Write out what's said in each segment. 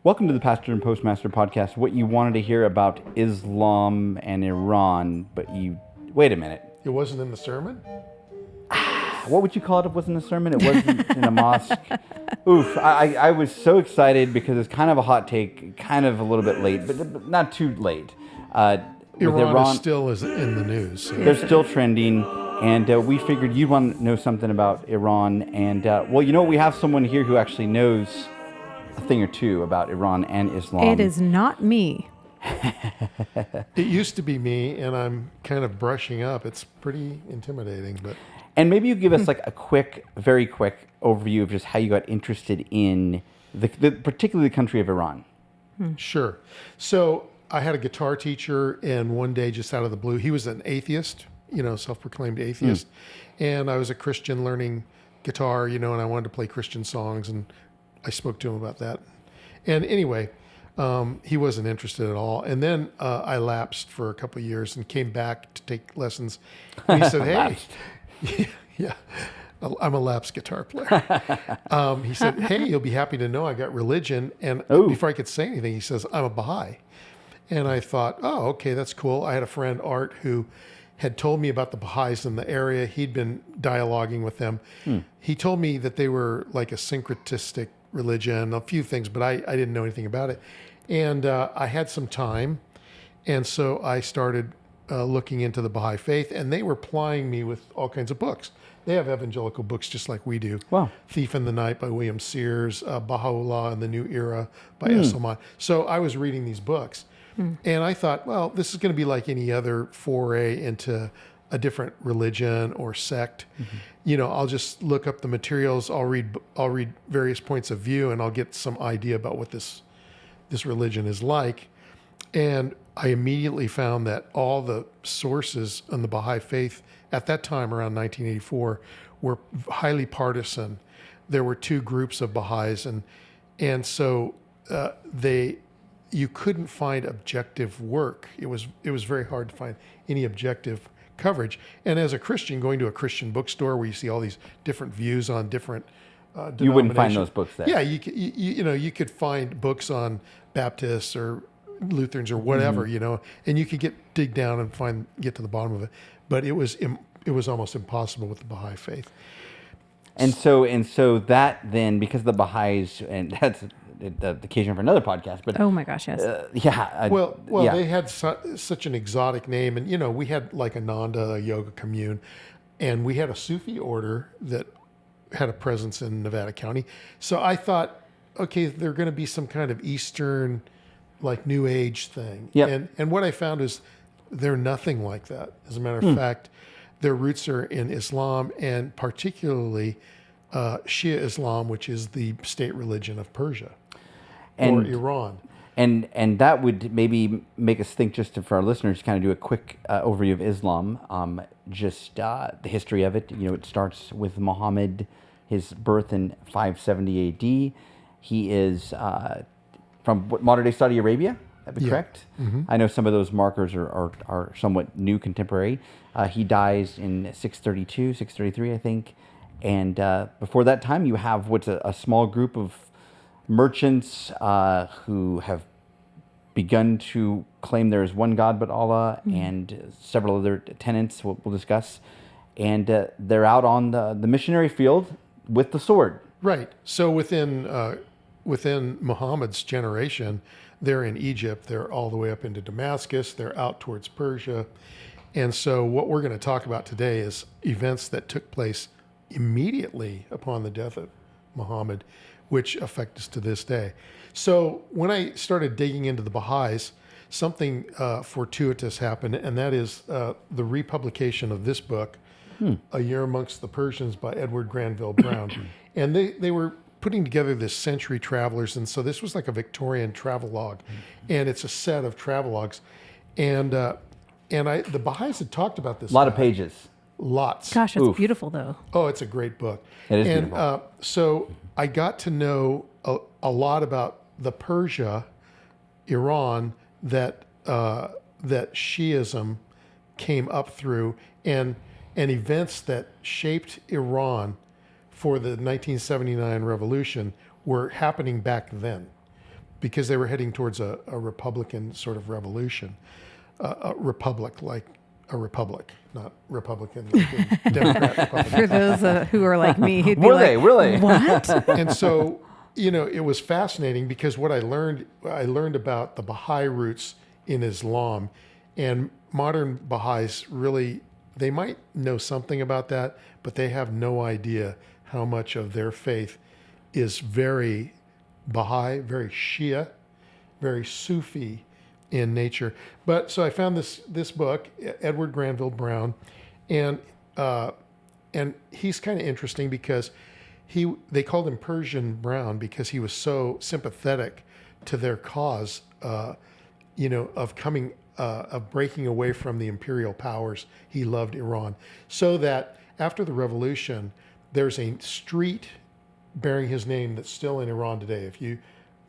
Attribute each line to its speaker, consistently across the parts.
Speaker 1: Welcome to the Pastor and Postmaster podcast. What you wanted to hear about Islam and Iran, but you... Wait a minute.
Speaker 2: It wasn't in the sermon?
Speaker 1: What would you call it if it wasn't a sermon? It wasn't in a mosque. Oof. I was so excited because it's kind of a hot take, kind of a little bit late, but not too late.
Speaker 2: Iran still is in the news. So.
Speaker 1: They're still trending, and we figured you'd want to know something about Iran. And, we have someone here who actually knows a thing or two about Iran and Islam.
Speaker 3: It is not me.
Speaker 2: It used to be me, and I'm kind of brushing up. It's pretty intimidating, but...
Speaker 1: And maybe you give us like a very quick overview of just how you got interested in particularly the country of Iran.
Speaker 2: Sure. So I had a guitar teacher, and one day, just out of the blue, he was an atheist, self-proclaimed atheist. And I was a Christian learning guitar, and I wanted to play Christian songs, and I spoke to him about that. And anyway, he wasn't interested at all. And then I lapsed for a couple of years and came back to take lessons. And he said, hey... Yeah, I'm a lapsed guitar player. He said, hey, you'll be happy to know I got religion. And before I could say anything, he says, I'm a Baha'i. And I thought, oh, okay, that's cool. I had a friend, Art, who had told me about the Baha'is in the area. He'd been dialoguing with them. He told me that they were like a syncretistic religion, a few things, but I didn't know anything about it. And I had some time. And so I started looking into the Baha'i faith, and they were plying me with all kinds of books. They have evangelical books just like we do.
Speaker 1: Wow.
Speaker 2: Thief in the Night by William Sears, Baha'u'llah and the New Era by S. Oman. So I was reading these books, and I thought, well, this is going to be like any other foray into a different religion or sect. I'll just look up the materials. I'll read various points of view, and I'll get some idea about what this religion is like. And I immediately found that all the sources on the Baha'i faith at that time, around 1984, were highly partisan. There were two groups of Baha'is, and so you couldn't find objective work. It was very hard to find any objective coverage. And as a Christian, going to a Christian bookstore where you see all these different views on different denominations,
Speaker 1: you wouldn't find those books there.
Speaker 2: Yeah, you could find books on Baptists or Lutherans or whatever, and you could dig down and get to the bottom of it. But it was almost impossible with the Baha'i faith.
Speaker 1: And so that then, because the Baha'is, and that's the occasion for another podcast, but
Speaker 3: oh my gosh, yes.
Speaker 2: They had such an exotic name, and we had like Ananda, a yoga commune, and we had a Sufi order that had a presence in Nevada County. So I thought, okay, they're going to be some kind of Eastern, like New Age thing.
Speaker 1: Yep.
Speaker 2: And what I found is they're nothing like that. As a matter of fact, their roots are in Islam, and particularly Shia Islam, which is the state religion of Persia or Iran.
Speaker 1: And that would maybe make us think, just for our listeners, kind of do a quick overview of Islam, the history of it. It starts with Muhammad, his birth in 570 AD. He is from modern-day Saudi Arabia. That'd be correct? Mm-hmm. I know some of those markers are somewhat new, contemporary. He dies in 632, 633, I think. And before that time, you have what's a small group of merchants who have begun to claim there is one God but Allah, and several other tenets we'll discuss. And they're out on the missionary field with the sword.
Speaker 2: Right. So within Muhammad's generation, they're in Egypt, they're all the way up into Damascus, they're out towards Persia. And so what we're going to talk about today is events that took place immediately upon the death of Muhammad, which affect us to this day. So when I started digging into the Baha'is, something fortuitous happened, and that is the republication of this book, A Year Amongst the Persians by Edward Granville Brown. And they were putting together this Century Travelers, and so this was like a Victorian travelogue, and it's a set of travelogues, and the Baha'is had talked about this.
Speaker 1: A lot of pages.
Speaker 2: Lots.
Speaker 3: Gosh, that's beautiful though.
Speaker 2: Oh, it's a great book.
Speaker 1: It is beautiful.
Speaker 2: So I got to know a lot about the Persia, Iran that Shiism came up through, and events that shaped Iran for the 1979 revolution were happening back then. because they were heading towards a Republican sort of revolution, a republic like a republic, not Republican, like a Democrat Republican.
Speaker 3: For those who are like me, who'd be
Speaker 1: Were
Speaker 3: like,
Speaker 1: they really?
Speaker 3: What?
Speaker 2: And so, it was fascinating because what I learned about the Baha'i roots in Islam, and modern Baha'is really, they might know something about that, but they have no idea how much of their faith is very Baha'i, very Shia, very Sufi in nature. But so I found this book, Edward Granville Brown, and he's kind of interesting because they called him Persian Brown because he was so sympathetic to their cause, of breaking away from the imperial powers. He loved Iran, so that after the revolution, there's a street bearing his name that's still in Iran today. If you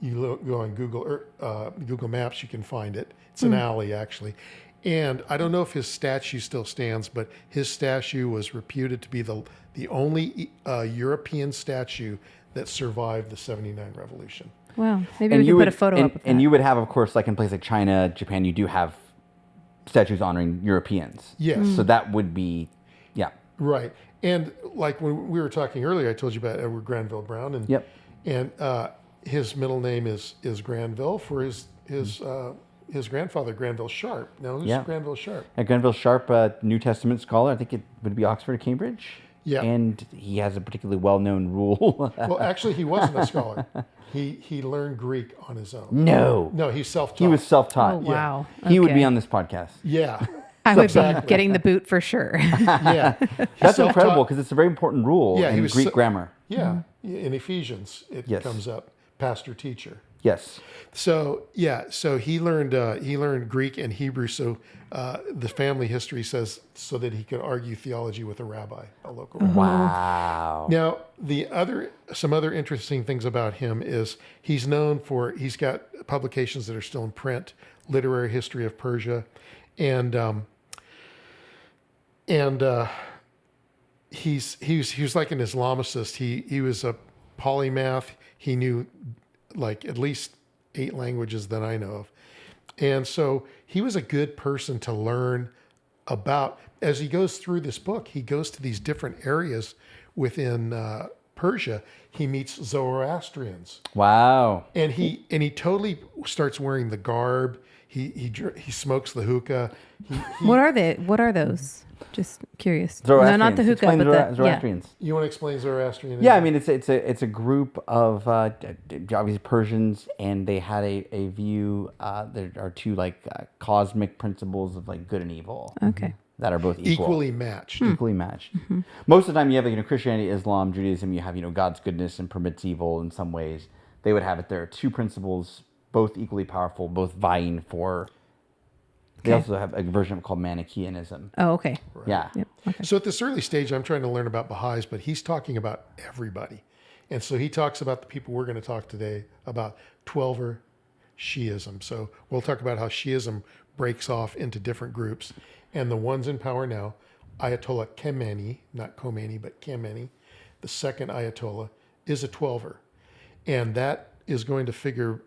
Speaker 2: go on Google Maps, you can find it. It's an alley, actually. And I don't know if his statue still stands, but his statue was reputed to be the only European statue that survived the '79 revolution.
Speaker 3: Wow. Maybe we could put a photo up of that.
Speaker 1: And you would have, of course, like in places like China, Japan, you do have statues honoring Europeans.
Speaker 2: Yes.
Speaker 1: So that would be, yeah.
Speaker 2: Right. And like when we were talking earlier, I told you about Edward Granville Brown. And,
Speaker 1: Yep.
Speaker 2: And his middle name is Granville for his grandfather, Granville Sharp. Now, who's Granville Sharp?
Speaker 1: Granville Sharp, New Testament scholar. I think it would be Oxford or Cambridge.
Speaker 2: Yeah.
Speaker 1: And he has a particularly well-known rule.
Speaker 2: Well, actually, he wasn't a scholar. He learned Greek on his own.
Speaker 1: No.
Speaker 2: No, he's self-taught.
Speaker 1: He was self-taught.
Speaker 3: Oh, wow.
Speaker 1: He would be
Speaker 3: Okay.
Speaker 1: on this podcast.
Speaker 2: Yeah.
Speaker 3: I would
Speaker 2: Exactly.
Speaker 3: be getting the boot for sure.
Speaker 2: Yeah.
Speaker 1: That's incredible because it's a very important rule
Speaker 2: Yeah, he
Speaker 1: in
Speaker 2: was
Speaker 1: Greek grammar.
Speaker 2: Yeah. In Ephesians, it
Speaker 1: Yes.
Speaker 2: comes up, pastor teacher.
Speaker 1: Yes.
Speaker 2: So he learned Greek and Hebrew. So the family history says so that he could argue theology with a rabbi, a local rabbi.
Speaker 1: Wow.
Speaker 2: Now some other interesting things about him is he's got publications that are still in print, Literary History of Persia, and he was like an Islamicist. He was a polymath. He knew like at least 8 languages that I know of. And so he was a good person to learn about. As he goes through this book, he goes to these different areas within Persia. He meets Zoroastrians,
Speaker 1: Wow.
Speaker 2: and he totally starts wearing the garb. He smokes the hookah.
Speaker 3: What are they? What are those? Just curious. No,
Speaker 1: Zoroastrians.
Speaker 3: not the hookah,
Speaker 1: Explain
Speaker 3: but the
Speaker 1: Zoroastrians.
Speaker 2: You want to explain Zoroastrianism?
Speaker 1: Yeah, I mean it's a group of obviously Persians, and they had a view. There are two cosmic principles of like good and evil.
Speaker 3: Okay.
Speaker 1: That are both equal.
Speaker 2: Equally matched.
Speaker 1: Equally matched. Most of the time, you have Christianity, Islam, Judaism. You have God's goodness and permits evil in some ways. They would have it. There are two principles, both equally powerful, both vying for. They
Speaker 3: Okay.
Speaker 1: also have a version called Manichaeanism.
Speaker 3: Oh, okay.
Speaker 1: Yeah.
Speaker 3: Yep. Okay.
Speaker 2: So at this early stage, I'm trying to learn about Baha'is, but he's talking about everybody. And so he talks about the people we're going to talk today about 12er Shi'ism. So we'll talk about how Shi'ism breaks off into different groups. And the ones in power now, Ayatollah Khamenei, not Khomeini, but Khamenei, the second Ayatollah, is a 12er. And that is going to figure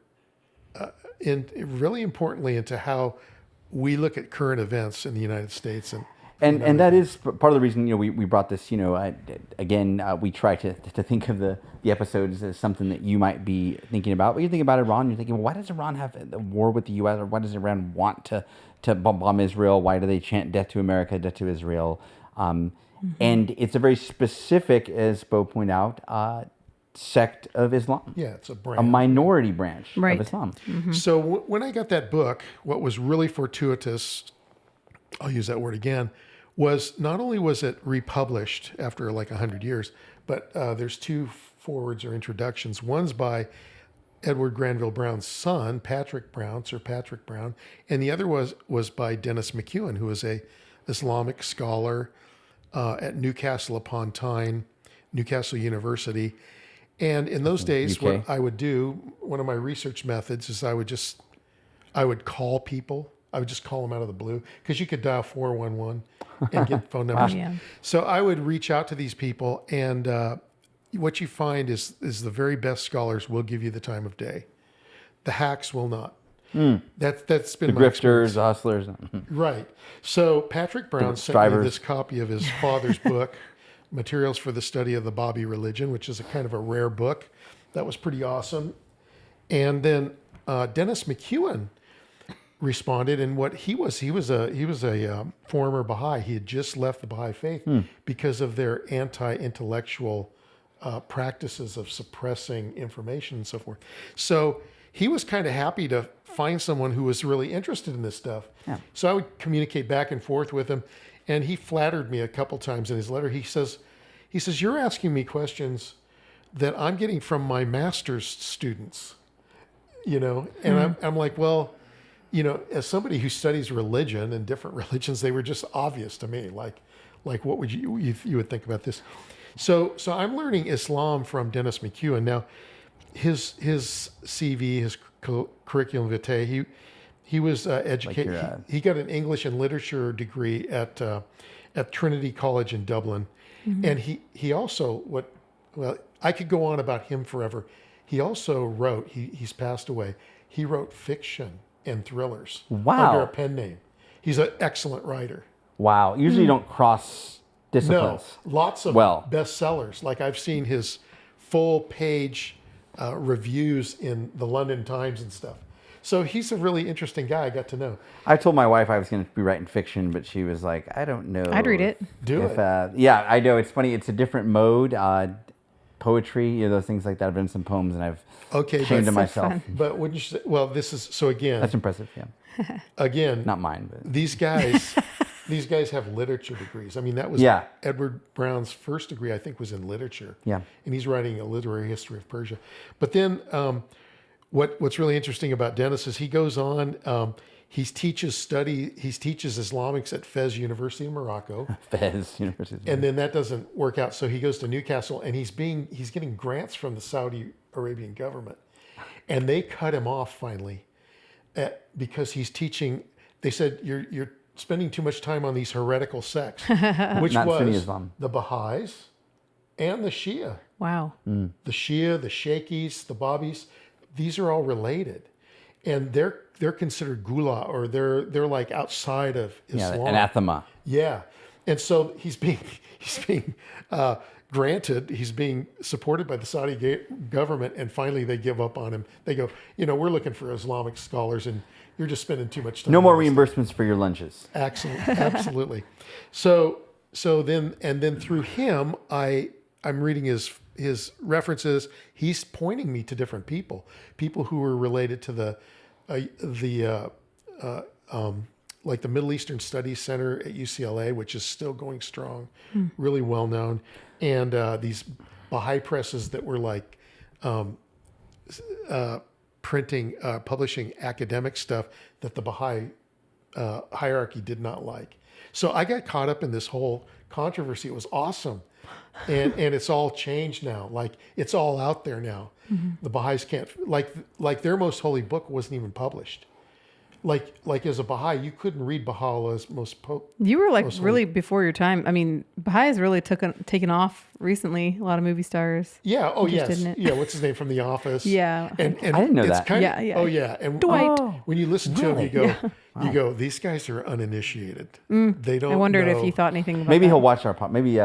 Speaker 2: really importantly into how we look at current events in the United States.
Speaker 1: And that is part of the reason we brought this. Again, we try to think of the episodes as something that you might be thinking about. But you think about Iran, you're thinking, well, why does Iran have a war with the U.S. or why does Iran want to bomb Israel? Why do they chant death to America, death to Israel? And it's a very specific, as Bo pointed out, sect of Islam.
Speaker 2: Yeah, it's a
Speaker 1: A
Speaker 2: brand.
Speaker 1: minority branch
Speaker 3: Right.
Speaker 1: of Islam.
Speaker 2: So when I got that book, what was really fortuitous, I'll use that word again, was not only was it republished after like 100 years, but there's 2 forwards or introductions. One's by Edward Granville Brown's son, Patrick Brown, Sir Patrick Brown, and the other was by Dennis McEwen, who is a Islamic scholar at Newcastle upon Tyne, Newcastle University. And in those days,
Speaker 1: UK.
Speaker 2: what I would do, one of my research methods is I would call people. I would just call them out of the blue because you could dial 411 and get phone numbers.
Speaker 3: Yeah.
Speaker 2: So I would reach out to these people, and what you find is the very best scholars will give you the time of day. The hacks will not. That's been
Speaker 1: The
Speaker 2: my experience.
Speaker 1: grifters, the hustlers.
Speaker 2: Right. So Patrick Brown sent me
Speaker 1: strivers.
Speaker 2: this copy of his father's book, Materials for the Study of the Bobby Religion, which is a kind of a rare book. That was pretty awesome. And then Dennis McEwen responded, and what he was a former Baha'i. He had just left the Baha'i faith because of their anti-intellectual practices of suppressing information and so forth. So he was kind of happy to find someone who was really interested in this stuff.
Speaker 1: Yeah.
Speaker 2: So I would communicate back and forth with him, and he flattered me a couple times in his letter. He says, "You're asking me questions that I'm getting from my master's students, And I'm like, well, as somebody who studies religion and different religions, they were just obvious to me. Like what would you would think about this? So I'm learning Islam from Dennis McEwen now." His CV, his curriculum vitae, he was educated. He got an English and literature degree at Trinity College in Dublin, and he also I could go on about him forever. He also wrote. He's passed away. He wrote fiction and thrillers under a pen name. He's an excellent writer.
Speaker 1: Wow. Usually you don't cross disciplines.
Speaker 2: No, lots of bestsellers. Like I've seen his full page reviews in the London Times and stuff. So he's a really interesting guy I got to know.
Speaker 1: I told my wife I was going to be writing fiction, but she was like, I don't know.
Speaker 3: I'd read it.
Speaker 2: Do it.
Speaker 1: Yeah, I know. It's funny. It's a different mode. Poetry, those things like that. I've written some poems and I've shamed of myself.
Speaker 3: Fun.
Speaker 2: But wouldn't you say, well, this is, so again.
Speaker 1: That's impressive, yeah.
Speaker 2: Again.
Speaker 1: Not mine, but.
Speaker 2: These guys have literature degrees. I mean, that was Edward Brown's first degree, I think, was in literature. Yeah. And he's writing a literary history of Persia. But then what's really interesting about Dennis is he goes on, he teaches Islamics at Fez University in Morocco.
Speaker 1: Fez University.
Speaker 2: And then that doesn't work out. So he goes to Newcastle and he's getting grants from the Saudi Arabian government. And they cut him off finally because he's teaching. They said, you're spending too much time on these heretical sects, which was the Baha'is and the Shia.
Speaker 3: Wow.
Speaker 2: The Shia, the Sheikhis, the Babis, these are all related. And they're considered gula, or they're like outside of Islam.
Speaker 1: Yeah, anathema.
Speaker 2: Yeah. And so he's being granted, he's being supported by the Saudi government, and finally they give up on him. They go, we're looking for Islamic scholars, and you're just spending too much time.
Speaker 1: No more reimbursements for your lunches.
Speaker 2: Absolutely. So then through him, I'm reading his references. He's pointing me to different people who are related to the Middle Eastern Studies Center at UCLA, which is still going strong, really well known, and these Baha'i presses that were like publishing academic stuff that the Baha'i hierarchy did not like. So I got caught up in this whole controversy. It was awesome. And it's all changed now. Like it's all out there now. Mm-hmm. The Baha'is can't, like their most holy book wasn't even published. Like as a Baha'i, you couldn't read Baha'u'llah's
Speaker 3: You were like really before your time. I mean, Baha'is really taken off recently. A lot of movie stars.
Speaker 2: Yeah. Oh yes. Yeah. What's his name from The Office?
Speaker 3: Yeah.
Speaker 2: And
Speaker 1: I didn't know that.
Speaker 3: Yeah.
Speaker 2: Oh yeah. And
Speaker 3: Dwight.
Speaker 2: When you listen to him, you go, these guys are uninitiated. They don't.
Speaker 3: I wondered
Speaker 2: know.
Speaker 3: if you thought anything about
Speaker 1: Maybe
Speaker 3: that.
Speaker 1: he'll watch our podcast. Maybe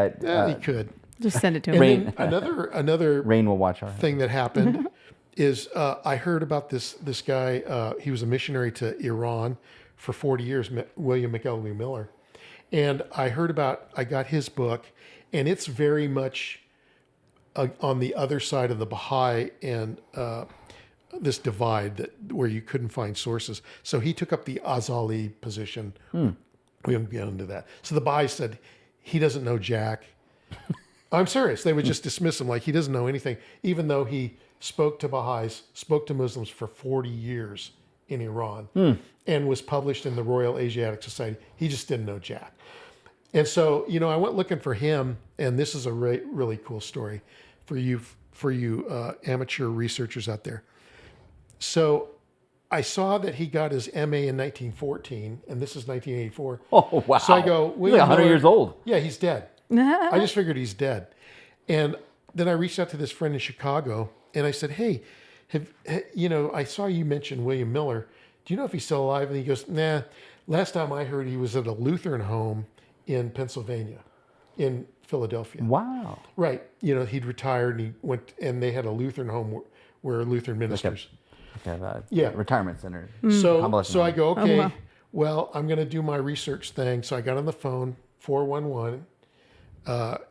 Speaker 2: he could.
Speaker 3: Just send it to him.
Speaker 2: And then another
Speaker 1: Rain will watch our
Speaker 2: thing that happened is I heard about this guy. He was a missionary to Iran for 40 years, William McElwee Miller. And I got his book, and it's very much on the other side of the Baha'i and this divide where you couldn't find sources. So he took up the Azali position. We won't get into that. So the Baha'i said, he doesn't know Jack. I'm serious. They would just dismiss him like he doesn't know anything, even though he spoke to Baha'is, spoke to Muslims for 40 years in Iran, and was published in the Royal Asiatic Society. He just didn't know Jack. And so, I went looking for him, and this is a really cool story for you amateur researchers out there. So I saw that he got his MA in 1914, and this is 1984.
Speaker 1: Oh, wow.
Speaker 2: So I go,
Speaker 1: he's like 100 years old.
Speaker 2: Yeah, he's dead. I just figured he's dead. And then I reached out to this friend in Chicago, and I said, hey, I saw you mention William Miller. Do you know if he's still alive? And he goes, nah. Last time I heard, he was at a Lutheran home in Pennsylvania, in Philadelphia.
Speaker 1: Wow.
Speaker 2: Right. He'd retired and he went, and they had a Lutheran home where Lutheran ministers.
Speaker 1: Yeah. Retirement center.
Speaker 2: So I go, okay,
Speaker 3: wow.
Speaker 2: well, I'm going to do my research thing. So I got on the phone, 411,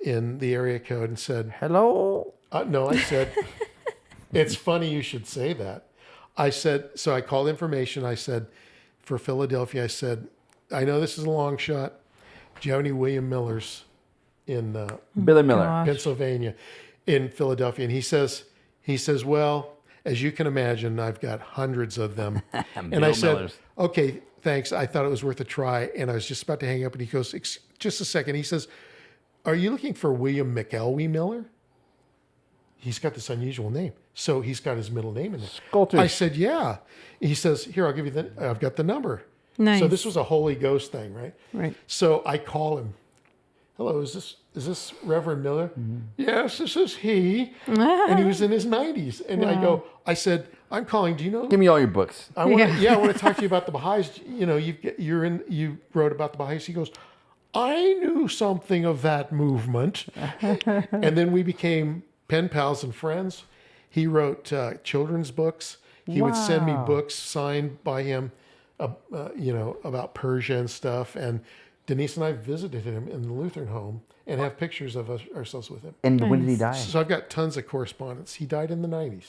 Speaker 2: in the area code and said,
Speaker 1: hello.
Speaker 2: no, I said, it's funny you should say that. I said, so I called information. I said, for Philadelphia, I said, I know this is a long shot. Do you have any William Millers in
Speaker 1: Billy Miller,
Speaker 3: Gosh.
Speaker 2: Pennsylvania, in Philadelphia? And he says, well, as you can imagine, I've got hundreds of them. And I said,
Speaker 1: Millers.
Speaker 2: okay, thanks. I thought it was worth a try. And I was just about to hang up. And he goes, just a second. He says, are you looking for William McElwee Miller? He's got this unusual name. So he's got his middle name in there.
Speaker 1: Sculptors.
Speaker 2: I said, yeah. He says, here, I'll give you I've got the number.
Speaker 3: Nice.
Speaker 2: So this was a Holy Ghost thing, right?
Speaker 3: Right.
Speaker 2: So I call him. Hello, is this Reverend Miller?
Speaker 1: Mm-hmm.
Speaker 2: Yes, this is he. And he was in his 90s. And I said, I'm calling. Do you know?
Speaker 1: Give me all your books.
Speaker 2: I want to talk to you about the Baha'is. You wrote about the Baha'is. He goes, I knew something of that movement. And then we became pen pals and friends. He wrote children's books. He would send me books signed by him, about Persia and stuff. And Denise and I visited him in the Lutheran home and have pictures of ourselves with him.
Speaker 1: And when did he die?
Speaker 2: So I've got tons of correspondence. He died in the 90s.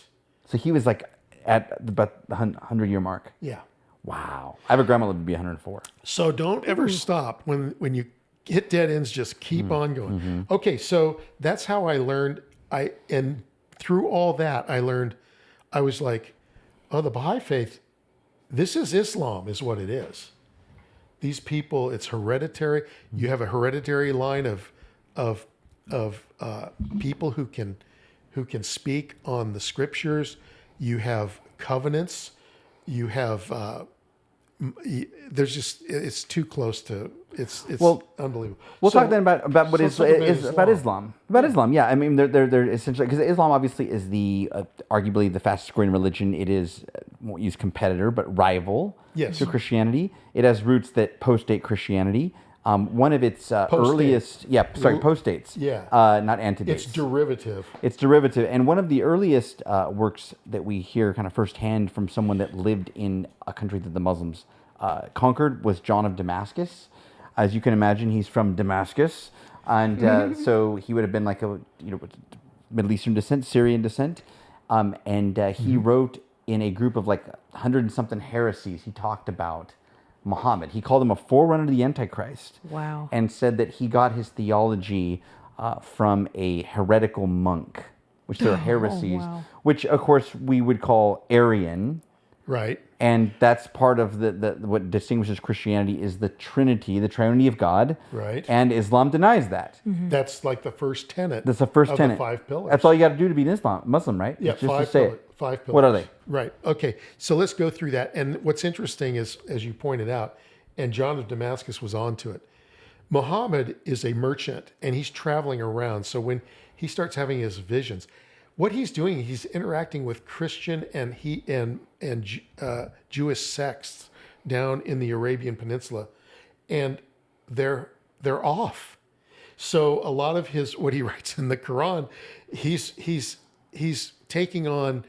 Speaker 1: So he was like at about the 100-year mark.
Speaker 2: Yeah.
Speaker 1: Wow. I have a grandmother to be 104.
Speaker 2: So don't ever stop. When you hit dead ends, just keep on going.
Speaker 1: Mm-hmm.
Speaker 2: Okay, so that's how I learned. And through all that, I was like, oh, the Baha'i faith, this is Islam, is what it is. These people, it's hereditary. You have a hereditary line of people who can speak on the scriptures. You have covenants. You have it's too close to it's unbelievable.
Speaker 1: We'll talk then about what
Speaker 2: so
Speaker 1: is
Speaker 2: talk about
Speaker 1: about Islam. About Islam, yeah. I mean, they're essentially, because Islam obviously is the arguably the fastest growing religion. It is, won't use competitor, but rival to Christianity. It has roots that postdate Christianity. One of its earliest, postdates.
Speaker 2: Yeah.
Speaker 1: Not antedates.
Speaker 2: It's derivative.
Speaker 1: It's derivative. And one of the earliest works that we hear kind of firsthand from someone that lived in a country that the Muslims conquered was John of Damascus. As you can imagine, he's from Damascus. And so he would have been like a Middle Eastern descent, Syrian descent. And he wrote in a group of like 100 and something heresies. He talked about Muhammad. He called him a forerunner to the Antichrist.
Speaker 3: Wow.
Speaker 1: And said that he got his theology from a heretical monk, which there are heresies, which of course we would call Arian.
Speaker 2: Right.
Speaker 1: And that's part of the what distinguishes Christianity is the Trinity, the triunity of God.
Speaker 2: Right.
Speaker 1: And Islam denies that.
Speaker 3: Mm-hmm.
Speaker 2: That's like the first tenet.
Speaker 1: That's the first
Speaker 2: of
Speaker 1: tenet.
Speaker 2: The 5 pillars.
Speaker 1: That's all you got to do to be an Muslim, right?
Speaker 2: Yeah,
Speaker 1: It's just
Speaker 2: 5
Speaker 1: to say
Speaker 2: pillars.
Speaker 1: it.
Speaker 2: 5 pillars.
Speaker 1: What are they?
Speaker 2: Right. Okay. So let's go through that. And what's interesting is, as you pointed out, and John of Damascus was onto it, Muhammad is a merchant and he's traveling around. So when he starts having his visions, what he's doing, he's interacting with Christian and Jewish sects down in the Arabian Peninsula, and they're off. So a lot of what he writes in the Quran, he's taking on,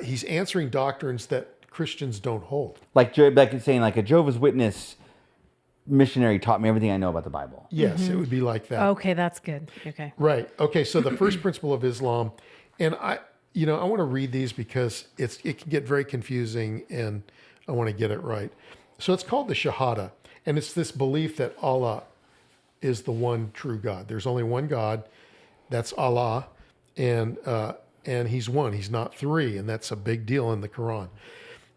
Speaker 2: he's answering doctrines that Christians don't hold.
Speaker 1: Like saying like a Jehovah's Witness missionary taught me everything I know about the Bible.
Speaker 2: Yes, it would be like that.
Speaker 3: Okay, that's good. Okay.
Speaker 2: Right. Okay. So the first principle of Islam, and I want to read these because it can get very confusing, and I want to get it right. So it's called the Shahada, and it's this belief that Allah is the one true God. There's only one God, that's Allah, and He's one. He's not three, and that's a big deal in the Quran.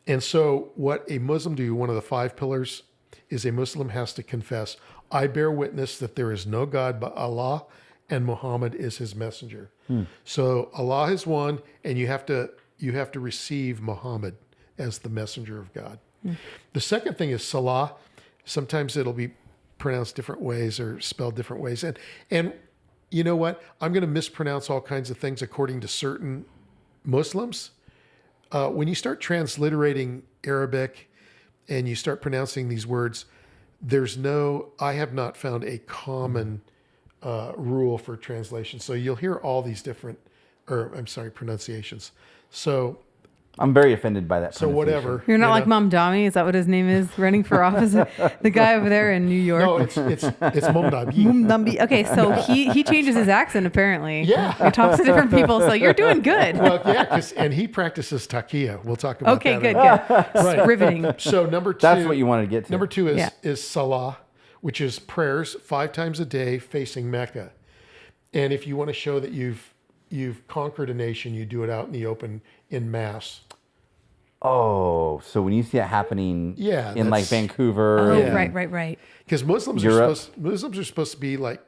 Speaker 2: And so, what a Muslim do, one of the 5 pillars, is a Muslim has to confess, I bear witness that there is no God but Allah, and Muhammad is his messenger. So Allah is one, and you have to receive Muhammad as the messenger of God. The second thing is Salah. Sometimes it'll be pronounced different ways or spelled different ways. And you know what? I'm going to mispronounce all kinds of things according to certain Muslims, when you start transliterating Arabic and you start pronouncing these words, I have not found a common rule for translation. So you'll hear all these different, pronunciations. So
Speaker 1: I'm very offended by that.
Speaker 2: So whatever.
Speaker 3: You're not like Mom Dami. Is that what his name is? Running for office, the guy over there in New York.
Speaker 2: No, it's Momdabi.
Speaker 3: Mumdambi. Okay, so he changes his accent apparently.
Speaker 2: Yeah.
Speaker 3: He talks to different people. So you're doing good.
Speaker 2: Well, yeah, and he practices taqiyya. We'll talk about
Speaker 3: Okay,
Speaker 2: that.
Speaker 3: good.
Speaker 2: Right.
Speaker 3: Riveting.
Speaker 2: So number 2.
Speaker 1: That's what you wanted to get to.
Speaker 2: Number 2
Speaker 3: Yeah.
Speaker 2: is salah, which is prayers 5 times a day facing Mecca. And if you want to show that you've conquered a nation, you do it out in the open in mass.
Speaker 1: Oh, so when you see it happening
Speaker 2: Yeah,
Speaker 1: in like
Speaker 2: that's-
Speaker 1: Vancouver,
Speaker 3: Oh,
Speaker 2: Yeah.
Speaker 3: right.
Speaker 2: Because Muslims
Speaker 1: Europe.
Speaker 2: are supposed to be like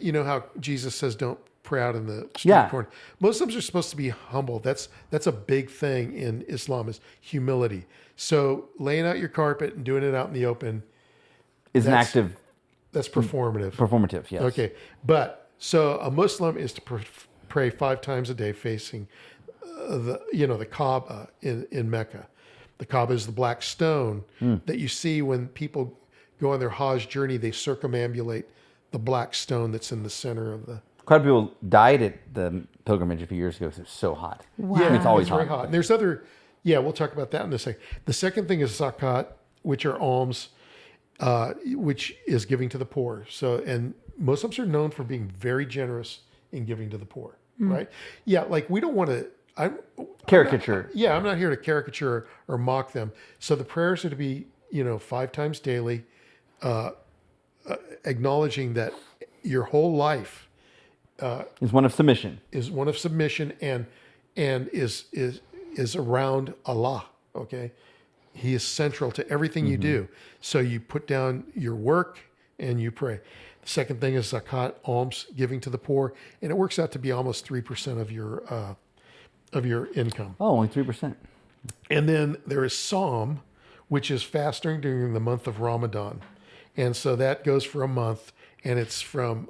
Speaker 2: you know how Jesus says don't pray out in the street
Speaker 1: Yeah.
Speaker 2: corner. Muslims are supposed to be humble. That's a big thing in Islam, is humility. So laying out your carpet and doing it out in the open,
Speaker 1: is an
Speaker 2: That's-
Speaker 1: active
Speaker 2: that's performative.
Speaker 1: performative. Yes.
Speaker 2: Okay, but so a Muslim is to pray 5 times a day facing the Kaaba in Mecca. The Kaaba is the black stone that you see when people go on their Hajj journey. They circumambulate the black stone that's in the center of the.
Speaker 1: Quite a few people died at the pilgrimage a few years ago because it was so hot.
Speaker 3: Wow.
Speaker 2: Yeah,
Speaker 1: It's always
Speaker 2: very
Speaker 1: hot.
Speaker 2: hot. And there's other. Yeah, we'll talk about that in a second. The second thing is zakat, which are alms, which is giving to the poor. So, and Muslims are known for being very generous in giving to the poor, right? Yeah, like we don't want to.
Speaker 1: Caricature.
Speaker 2: I'm not here to caricature or mock them. So the prayers are to be, 5 times daily, acknowledging that your whole life
Speaker 1: It's one of submission.
Speaker 2: is one of submission and is around Allah. Okay, He is central to everything you do. So you put down your work and you pray. The second thing is zakat, alms, giving to the poor, and it works out to be almost 3% of your income.
Speaker 1: Oh, only 3%.
Speaker 2: And then there is Psalm, which is fasting during the month of Ramadan. And so that goes for a month, and it's from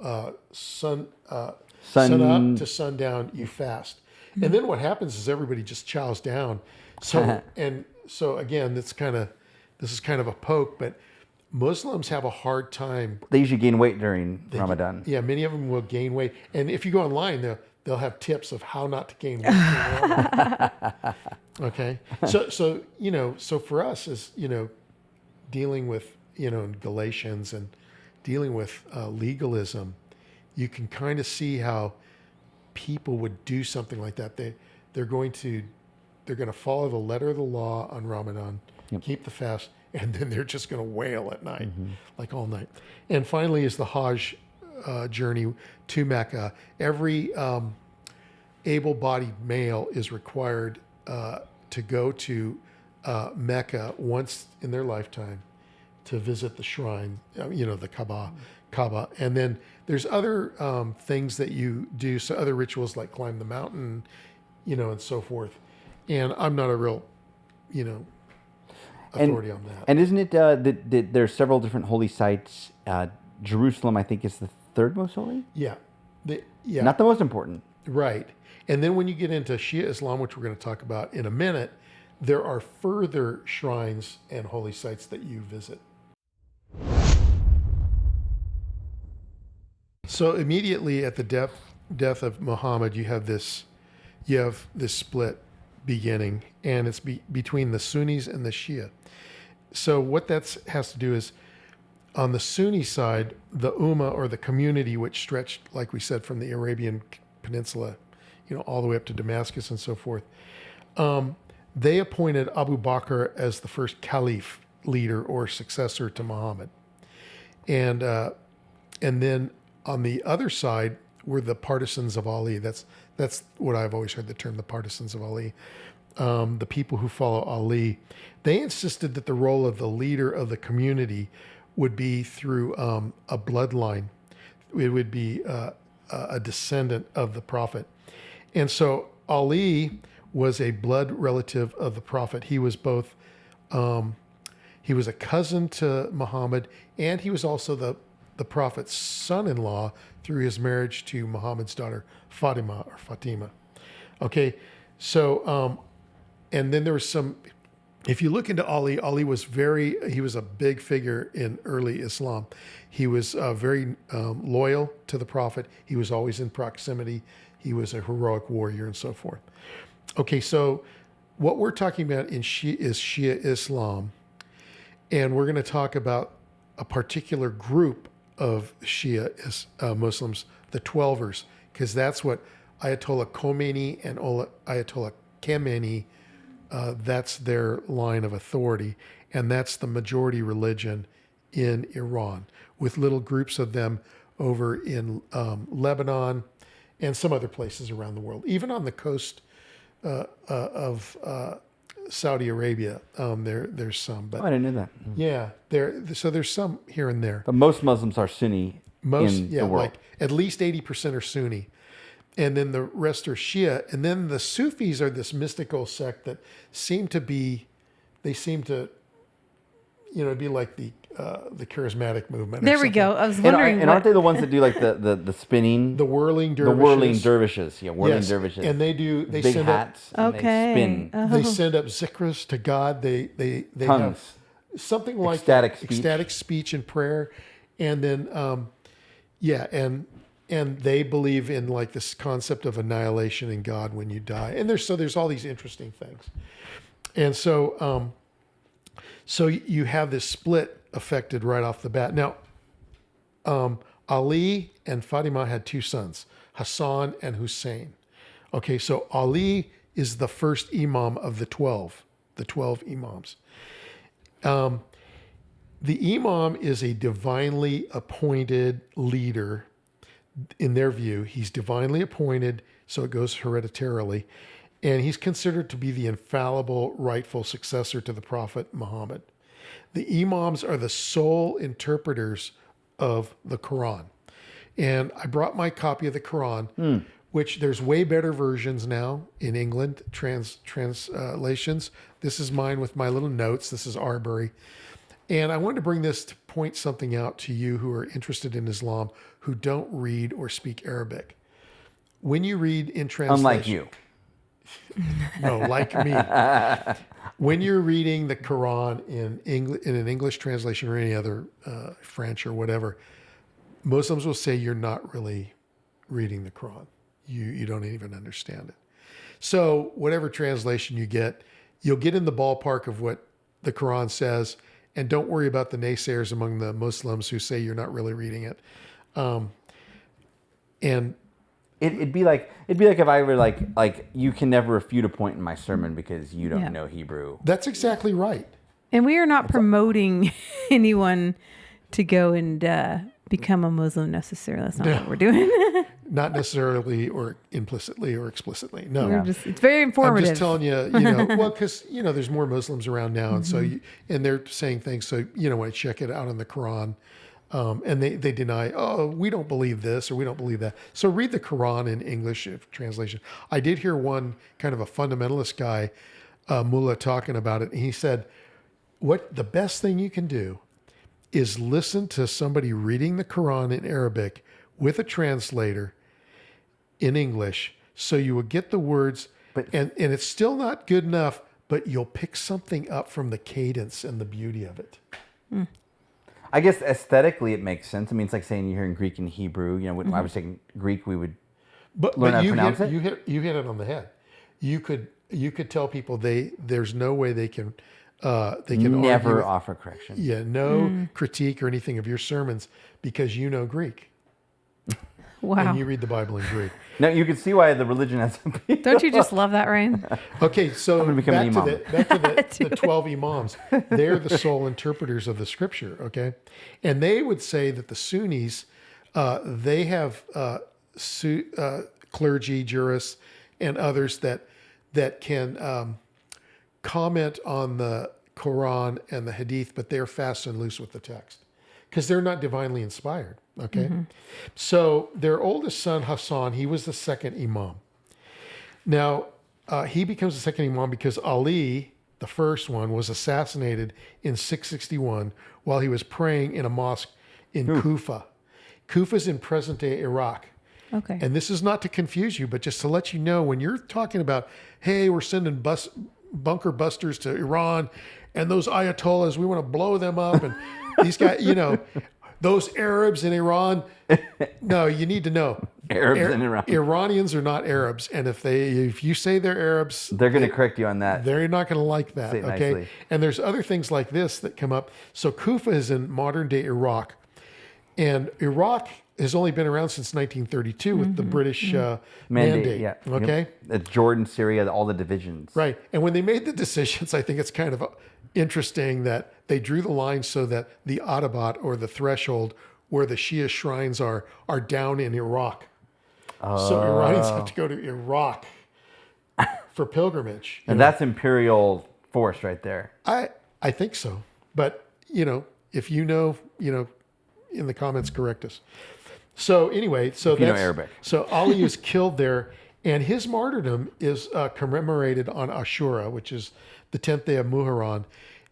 Speaker 2: sun up to sundown, you fast. And then what happens is everybody just chows down. So again, this is kind of a poke, but Muslims have a hard time.
Speaker 1: They usually gain weight during Ramadan.
Speaker 2: Yeah, many of them will gain weight. And if you go online, they'll have tips of how not to gain weight during Ramadan. Okay. So for us is, dealing with, in Galatians and dealing with legalism, you can kind of see how people would do something like that. They're going to follow the letter of the law on Ramadan, keep the fast, and then they're just going to wail at night, like all night. And finally is the Hajj journey to Mecca. Every able-bodied male is required to go to Mecca once in their lifetime to visit the shrine, the Kaaba. And then there's other things that you do, so other rituals like climb the mountain, and so forth. And I'm not a real, authority on that.
Speaker 1: And isn't it that there's several different holy sites? Jerusalem, I think, is the third most holy?
Speaker 2: Yeah.
Speaker 1: Not the most important.
Speaker 2: Right. And then when you get into Shia Islam, which we're going to talk about in a minute, there are further shrines and holy sites that you visit. So immediately at the death of Muhammad, you have this split beginning, and it's between the Sunnis and the Shia. So what that has to do is, on the Sunni side, the Ummah, or the community, which stretched, like we said, from the Arabian Peninsula, all the way up to Damascus and so forth, they appointed Abu Bakr as the first caliph, leader, or successor to Muhammad. And then on the other side were the partisans of Ali. That's what I've always heard the term, the partisans of Ali. The people who follow Ali. They insisted that the role of the leader of the community would be through a bloodline. It would be a descendant of the Prophet. And so Ali was a blood relative of the Prophet. He was both, he was a cousin to Muhammad, and he was also the Prophet's son-in-law through his marriage to Muhammad's daughter, Fatima. Okay, so And then there was some. If you look into Ali, Ali was he was a big figure in early Islam. He was very loyal to the Prophet. He was always in proximity. He was a heroic warrior and so forth. Okay, so what we're talking about is Shia Islam. And we're going to talk about a particular group of Shia Muslims, the Twelvers, because that's what Ayatollah Khomeini and Ayatollah Khamenei, that's their line of authority, and that's the majority religion in Iran, with little groups of them over in Lebanon and some other places around the world, even on the coast of Saudi Arabia. There's some, but
Speaker 1: I didn't know that.
Speaker 2: yeah, there's some here and there.
Speaker 1: But most Muslims are Sunni in the world.
Speaker 2: Like at least 80% are Sunni. And then the rest are Shia. And then the Sufis are this mystical sect that seem to, be like the charismatic movement.
Speaker 3: There we go. I was wondering.
Speaker 1: And aren't they the ones that do like the spinning?
Speaker 2: The whirling dervishes.
Speaker 1: The whirling dervishes. Yeah, whirling
Speaker 2: Yes.
Speaker 1: dervishes.
Speaker 2: And they
Speaker 1: big
Speaker 2: send
Speaker 1: hats.
Speaker 3: Okay.
Speaker 1: And they spin.
Speaker 3: Oh.
Speaker 2: They send up zikrs to God. They
Speaker 1: Tongues.
Speaker 2: have something like
Speaker 1: Ecstatic speech.
Speaker 2: ecstatic speech and prayer. And then, and they believe in like this concept of annihilation in God when you die. And there's all these interesting things. And so you have this split affected right off the bat. Now, Ali and Fatima had two sons, Hassan and Hussein. Okay, so Ali is the first imam of the 12 imams. The imam is a divinely appointed leader. In their view, he's divinely appointed, so it goes hereditarily, and he's considered to be the infallible, rightful successor to the Prophet Muhammad. The imams are the sole interpreters of the Quran. And I brought my copy of the Quran, which there's way better versions now in England, translations. This is mine with my little notes. This is Arbery. And I wanted to bring this to point something out to you who are interested in Islam, who don't read or speak Arabic. When you read in translation...
Speaker 1: Unlike you.
Speaker 2: No, like me. When you're reading the Quran in an English translation or any other French or whatever, Muslims will say you're not really reading the Quran. You don't even understand it. So whatever translation you get, you'll get in the ballpark of what the Quran says, and don't worry about the naysayers among the Muslims who say you're not really reading it. And
Speaker 1: it'd be like if I were like you can never refute a point in my sermon because you don't know Hebrew.
Speaker 2: That's exactly right.
Speaker 3: And we are not promoting anyone to go and become a Muslim necessarily. That's not what we're doing.
Speaker 2: Not necessarily or implicitly or explicitly. No.
Speaker 3: It's very informative.
Speaker 2: I'm just telling you, well, because, there's more Muslims around now. And so, and they're saying things. So, when I check it out in the Quran, and they deny, we don't believe this or we don't believe that. So read the Quran in English translation. I did hear one kind of a fundamentalist guy, mullah, talking about it. And he said, the best thing you can do is listen to somebody reading the Quran in Arabic with a translator in English, so you will get the words, and it's still not good enough, but you'll pick something up from the cadence and the beauty of it.
Speaker 1: I guess aesthetically it makes sense. I mean, it's like saying you're hearing Greek and Hebrew. When I was taking Greek, we would learn how to pronounce it.
Speaker 2: You hit it on the head. You could tell people there's no way they can
Speaker 1: never
Speaker 2: argue
Speaker 1: offer correction.
Speaker 2: Yeah, no critique or anything of your sermons because you know Greek.
Speaker 3: Wow.
Speaker 2: And you read the Bible in Greek.
Speaker 1: Now you can see why the religion has to be.
Speaker 3: Don't you just love that, Ryan?
Speaker 2: Okay, so
Speaker 1: I'm gonna become an imam.
Speaker 2: back to the 12 imams. They're the sole interpreters of the scripture, okay? And they would say that the Sunnis, they have clergy, jurists, and others that can comment on the Quran and the Hadith, but they're fast and loose with the text because they're not divinely inspired. Okay. So their oldest son, Hassan, he was the second imam. Now, he becomes the second imam because Ali, the first one, was assassinated in 661 while he was praying in a mosque in Kufa. Kufa's in present-day Iraq.
Speaker 3: Okay.
Speaker 2: And this is not to confuse you, but just to let you know, when you're talking about, hey, we're sending bunker busters to Iran, and those Ayatollahs, we want to blow them up, and these guys, those Arabs in Iran. No, you need to know.
Speaker 1: Arabs in Iran.
Speaker 2: Iranians are not Arabs, and if you say they're Arabs,
Speaker 1: They're going to correct you on that.
Speaker 2: they're not going to like that.
Speaker 1: Say it
Speaker 2: Okay,
Speaker 1: nicely.
Speaker 2: and there's other things like this that come up. So Kufa is in modern day Iraq, and Iraq has only been around since 1932 with the British mandate.
Speaker 1: Yeah.
Speaker 2: Okay.
Speaker 1: It's Jordan, Syria, all the divisions.
Speaker 2: Right. And when they made the decisions, I think it's kind of interesting that they drew the line so that the Atabat, or the threshold where the Shia shrines are down in Iraq. So Iranians have to go to Iraq for pilgrimage.
Speaker 1: And that's imperial force right there.
Speaker 2: I think so. But, if in the comments, correct us. So anyway,
Speaker 1: If you know Arabic.
Speaker 2: So Ali is killed there, and his martyrdom is commemorated on Ashura, which is the 10th day of Muharram,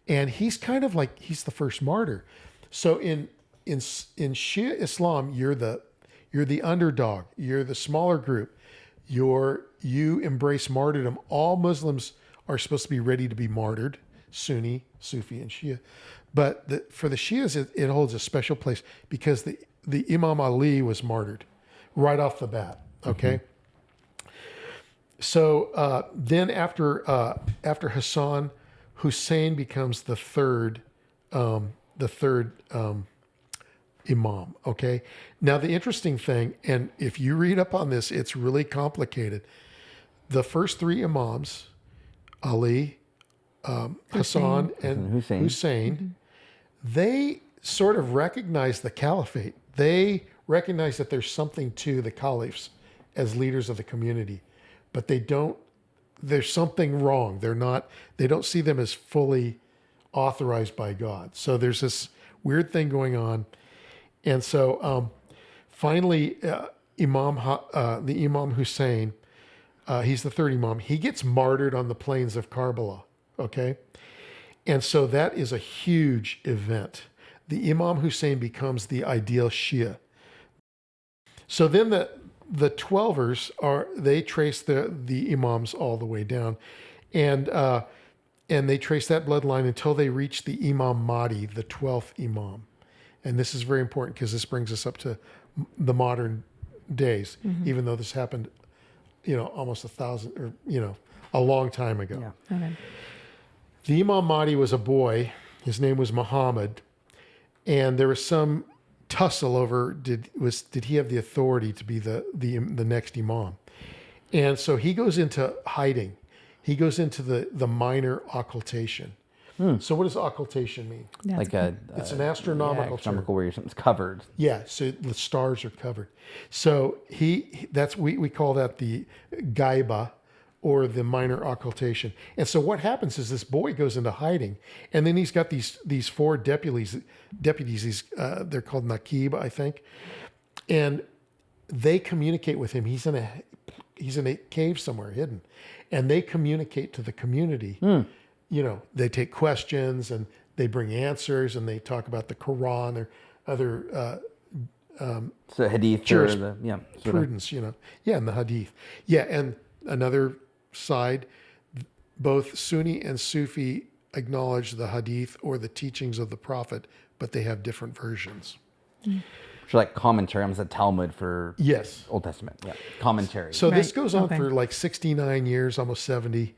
Speaker 2: and he's kind of like he's the first martyr. So in Shia Islam, you're the underdog, you're the smaller group, you embrace martyrdom. All Muslims are supposed to be ready to be martyred, Sunni, Sufi, and Shia, but for the Shias, it holds a special place because the Imam Ali was martyred right off the bat. Okay. So then after Hassan, Hussein becomes the third Imam. Okay. Now the interesting thing, and if you read up on this, it's really complicated. The first three Imams, Ali, Hassan, and Hussein, they sort of recognize the caliphate. They recognize that there's something to the caliphs as leaders of the community, but there's something wrong. They don't see them as fully authorized by God. So there's this weird thing going on. And so finally, the Imam Hussein, he's the third Imam, he gets martyred on the plains of Karbala. Okay. And so that is a huge event. The Imam Hussein becomes the ideal Shia. So then the Twelvers they trace the Imams all the way down, and they trace that bloodline until they reach the Imam Mahdi, the 12th Imam. And this is very important because this brings us up to the modern days, even though this happened, almost 1,000 or, a long time ago.
Speaker 1: Yeah.
Speaker 3: Okay.
Speaker 2: The Imam Mahdi was a boy. His name was Muhammad. And there was some tussle over did he have the authority to be the next Imam. And so he goes into hiding. He goes into the minor occultation. So what does occultation mean?
Speaker 3: That's
Speaker 2: It's an astronomical term.
Speaker 1: astronomical where something's covered.
Speaker 2: Yeah, so the stars are covered. So we call that the gaiba, or the minor occultation. And so what happens is this boy goes into hiding, and then he's got these four deputies. They're called Naqib, I think, and they communicate with him. He's in a cave somewhere hidden, and they communicate to the community. They take questions and they bring answers, and they talk about the Quran or other
Speaker 1: So hadith
Speaker 2: prudence, and the hadith. Yeah, and another side, both Sunni and Sufi acknowledge the hadith or the teachings of the Prophet, but they have different versions.
Speaker 1: So like commentary, almost a Talmud for
Speaker 2: Yes.
Speaker 1: Old Testament. Yeah, commentary.
Speaker 2: So this
Speaker 3: Right.
Speaker 2: goes on
Speaker 3: Okay.
Speaker 2: for like 69 years, almost 70.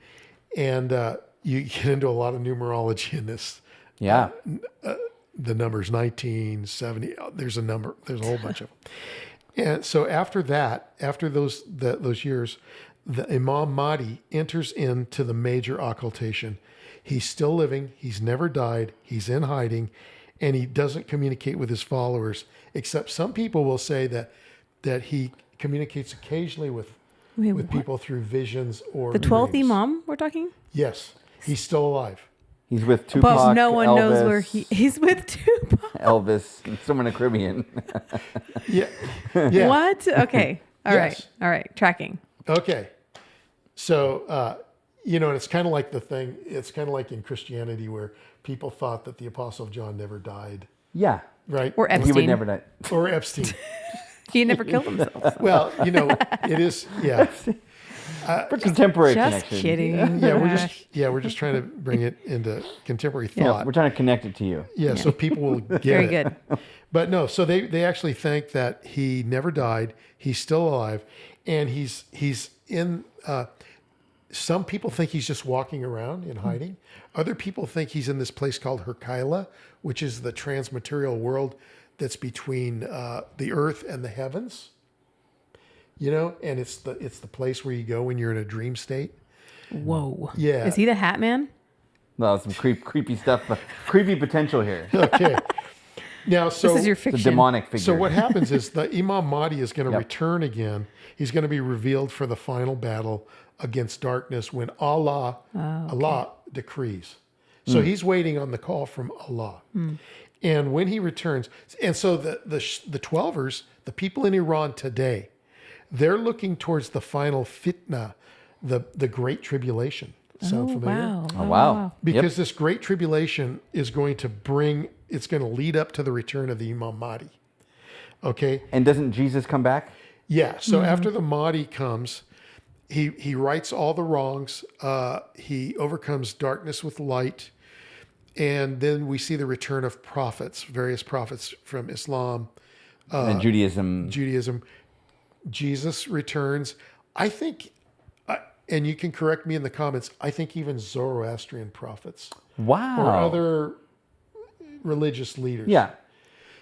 Speaker 2: And you get into a lot of numerology in this.
Speaker 1: yeah,
Speaker 2: The numbers 19, 70, there's a whole bunch of them. And so after those years, the Imam Mahdi enters into the major occultation. He's still living. He's never died. He's in hiding, and he doesn't communicate with his followers, except some people will say that he communicates occasionally with people through visions or
Speaker 3: the 12th
Speaker 2: dreams.
Speaker 3: Imam we're talking?
Speaker 2: Yes, he's still alive.
Speaker 1: he's with Tupac.
Speaker 3: But no one knows
Speaker 1: Elvis,
Speaker 3: where he's with Tupac.
Speaker 1: Elvis, and someone in the Caribbean.
Speaker 2: Yeah. Yeah.
Speaker 3: What? Okay. All right.
Speaker 2: Yes.
Speaker 3: All right. Tracking.
Speaker 2: Okay. So, and it's kind of like it's kind of like in Christianity where people thought that the Apostle John never died,
Speaker 1: Yeah,
Speaker 2: right?
Speaker 3: Or
Speaker 1: he
Speaker 3: Epstein.
Speaker 1: would never die.
Speaker 2: Or Epstein.
Speaker 3: He never killed himself.
Speaker 2: Well, it is, yeah.
Speaker 1: For contemporary
Speaker 3: Just
Speaker 1: connection.
Speaker 3: kidding.
Speaker 2: We're just trying to bring it into contemporary
Speaker 1: Yeah,
Speaker 2: thought.
Speaker 1: we're trying to connect it to you.
Speaker 2: Yeah, so people will get
Speaker 3: Very
Speaker 2: it.
Speaker 3: good.
Speaker 2: But no, so they actually think that he never died. He's still alive, and he's in. Some people think he's just walking around and hiding. Other people think he's in this place called Kyla, which is the transmaterial world that's between the earth and the heavens. You know, and it's the place where you go when you're in a dream state.
Speaker 3: Whoa.
Speaker 2: Yeah.
Speaker 3: Is he the Hat Man?
Speaker 1: No, some creepy stuff, creepy potential here.
Speaker 2: Okay. Now, so
Speaker 3: This is your
Speaker 1: The
Speaker 3: fiction.
Speaker 1: demonic figure.
Speaker 2: So what happens is the Imam Mahdi is going to return again. He's going to be revealed for the final battle against darkness when Allah decrees. So he's waiting on the call from Allah. And when he returns, and so the 12ers, the people in Iran today, they're looking towards the final fitna, the Great Tribulation. Sound familiar?
Speaker 3: Wow.
Speaker 1: Oh, wow.
Speaker 2: Because this Great Tribulation is going to it's going to lead up to the return of the Imam Mahdi. Okay?
Speaker 1: And doesn't Jesus come back?
Speaker 2: Yeah. So after the Mahdi comes, he rights all the wrongs. He overcomes darkness with light. And then we see the return of prophets, various prophets from Islam,
Speaker 1: And Judaism.
Speaker 2: Jesus returns. I think, and you can correct me in the comments, I think even Zoroastrian prophets
Speaker 1: Wow.
Speaker 2: or other religious leaders.
Speaker 1: Yeah.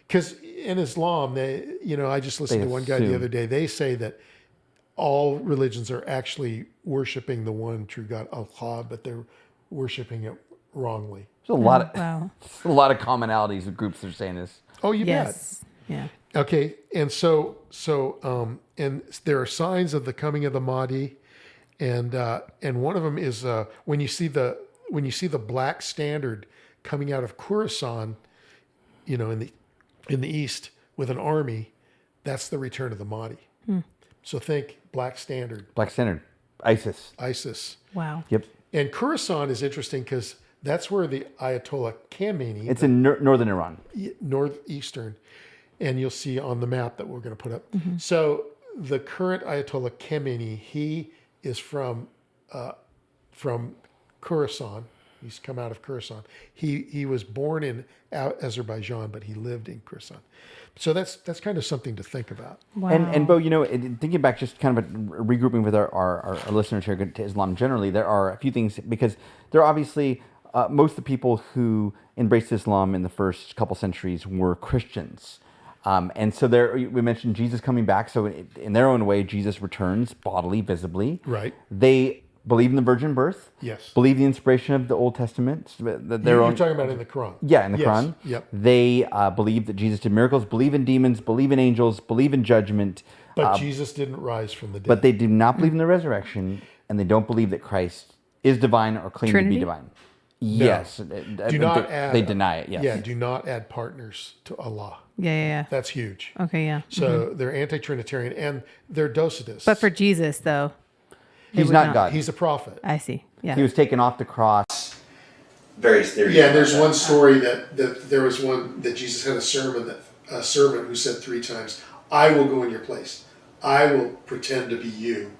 Speaker 2: Because in Islam, I just listened
Speaker 1: They
Speaker 2: to one guy
Speaker 1: assume.
Speaker 2: the other day. They say that all religions are actually worshiping the one true God, Allah, but they're worshiping it wrongly.
Speaker 1: There's a lot of
Speaker 3: Wow.
Speaker 1: a lot of commonalities with groups that are saying this.
Speaker 2: Oh, you bet.
Speaker 3: Yes. Yeah.
Speaker 2: Okay, and so and there are signs of the coming of the Mahdi, and one of them is when you see the black standard coming out of Khorasan, in the east with an army, that's the return of the Mahdi. So think black standard,
Speaker 1: Black Standard. ISIS.
Speaker 3: Wow.
Speaker 1: Yep.
Speaker 2: and Khorasan is interesting because that's where the Ayatollah Khamenei,
Speaker 1: It's in northern Iran.
Speaker 2: northeastern, and you'll see on the map that we're going to put up. So the current Ayatollah Khamenei, he is from Khorasan. He's come out of Khorasan. He was born in Azerbaijan, but he lived in Khorasan. So that's kind of something to think about.
Speaker 3: Wow.
Speaker 1: And Bo, thinking back, just kind of regrouping with our listeners here to Islam generally, there are a few things, because there are obviously most of the people who embraced Islam in the first couple centuries were Christians. And so we mentioned Jesus coming back. So in their own way, Jesus returns bodily, visibly.
Speaker 2: Right.
Speaker 1: They believe in the virgin birth.
Speaker 2: Yes.
Speaker 1: Believe the inspiration of the Old Testament.
Speaker 2: You're talking about in the Quran.
Speaker 1: Yeah, in the
Speaker 2: Yes.
Speaker 1: Quran.
Speaker 2: Yep.
Speaker 1: They believe that Jesus did miracles, believe in demons, believe in angels, believe in judgment.
Speaker 2: But Jesus didn't rise from the dead.
Speaker 1: But they do not believe in the resurrection, and they don't believe that Christ is divine or claim
Speaker 3: Trinity?
Speaker 1: to be divine. Yes.
Speaker 2: do not add.
Speaker 1: They deny it, yes.
Speaker 2: Yeah. Do not add partners to Allah.
Speaker 3: Yeah.
Speaker 2: That's huge.
Speaker 3: Okay. Yeah.
Speaker 2: So they're anti-Trinitarian and they're Docetists.
Speaker 3: But for Jesus, though, they
Speaker 1: He's
Speaker 3: would
Speaker 1: not God.
Speaker 2: he's a prophet.
Speaker 3: I see. Yeah.
Speaker 1: He was taken off the cross. Various theories.
Speaker 2: Yeah, there's one story that there was one that Jesus had a servant who said 3 times, "I will go in your place. I will pretend to be you."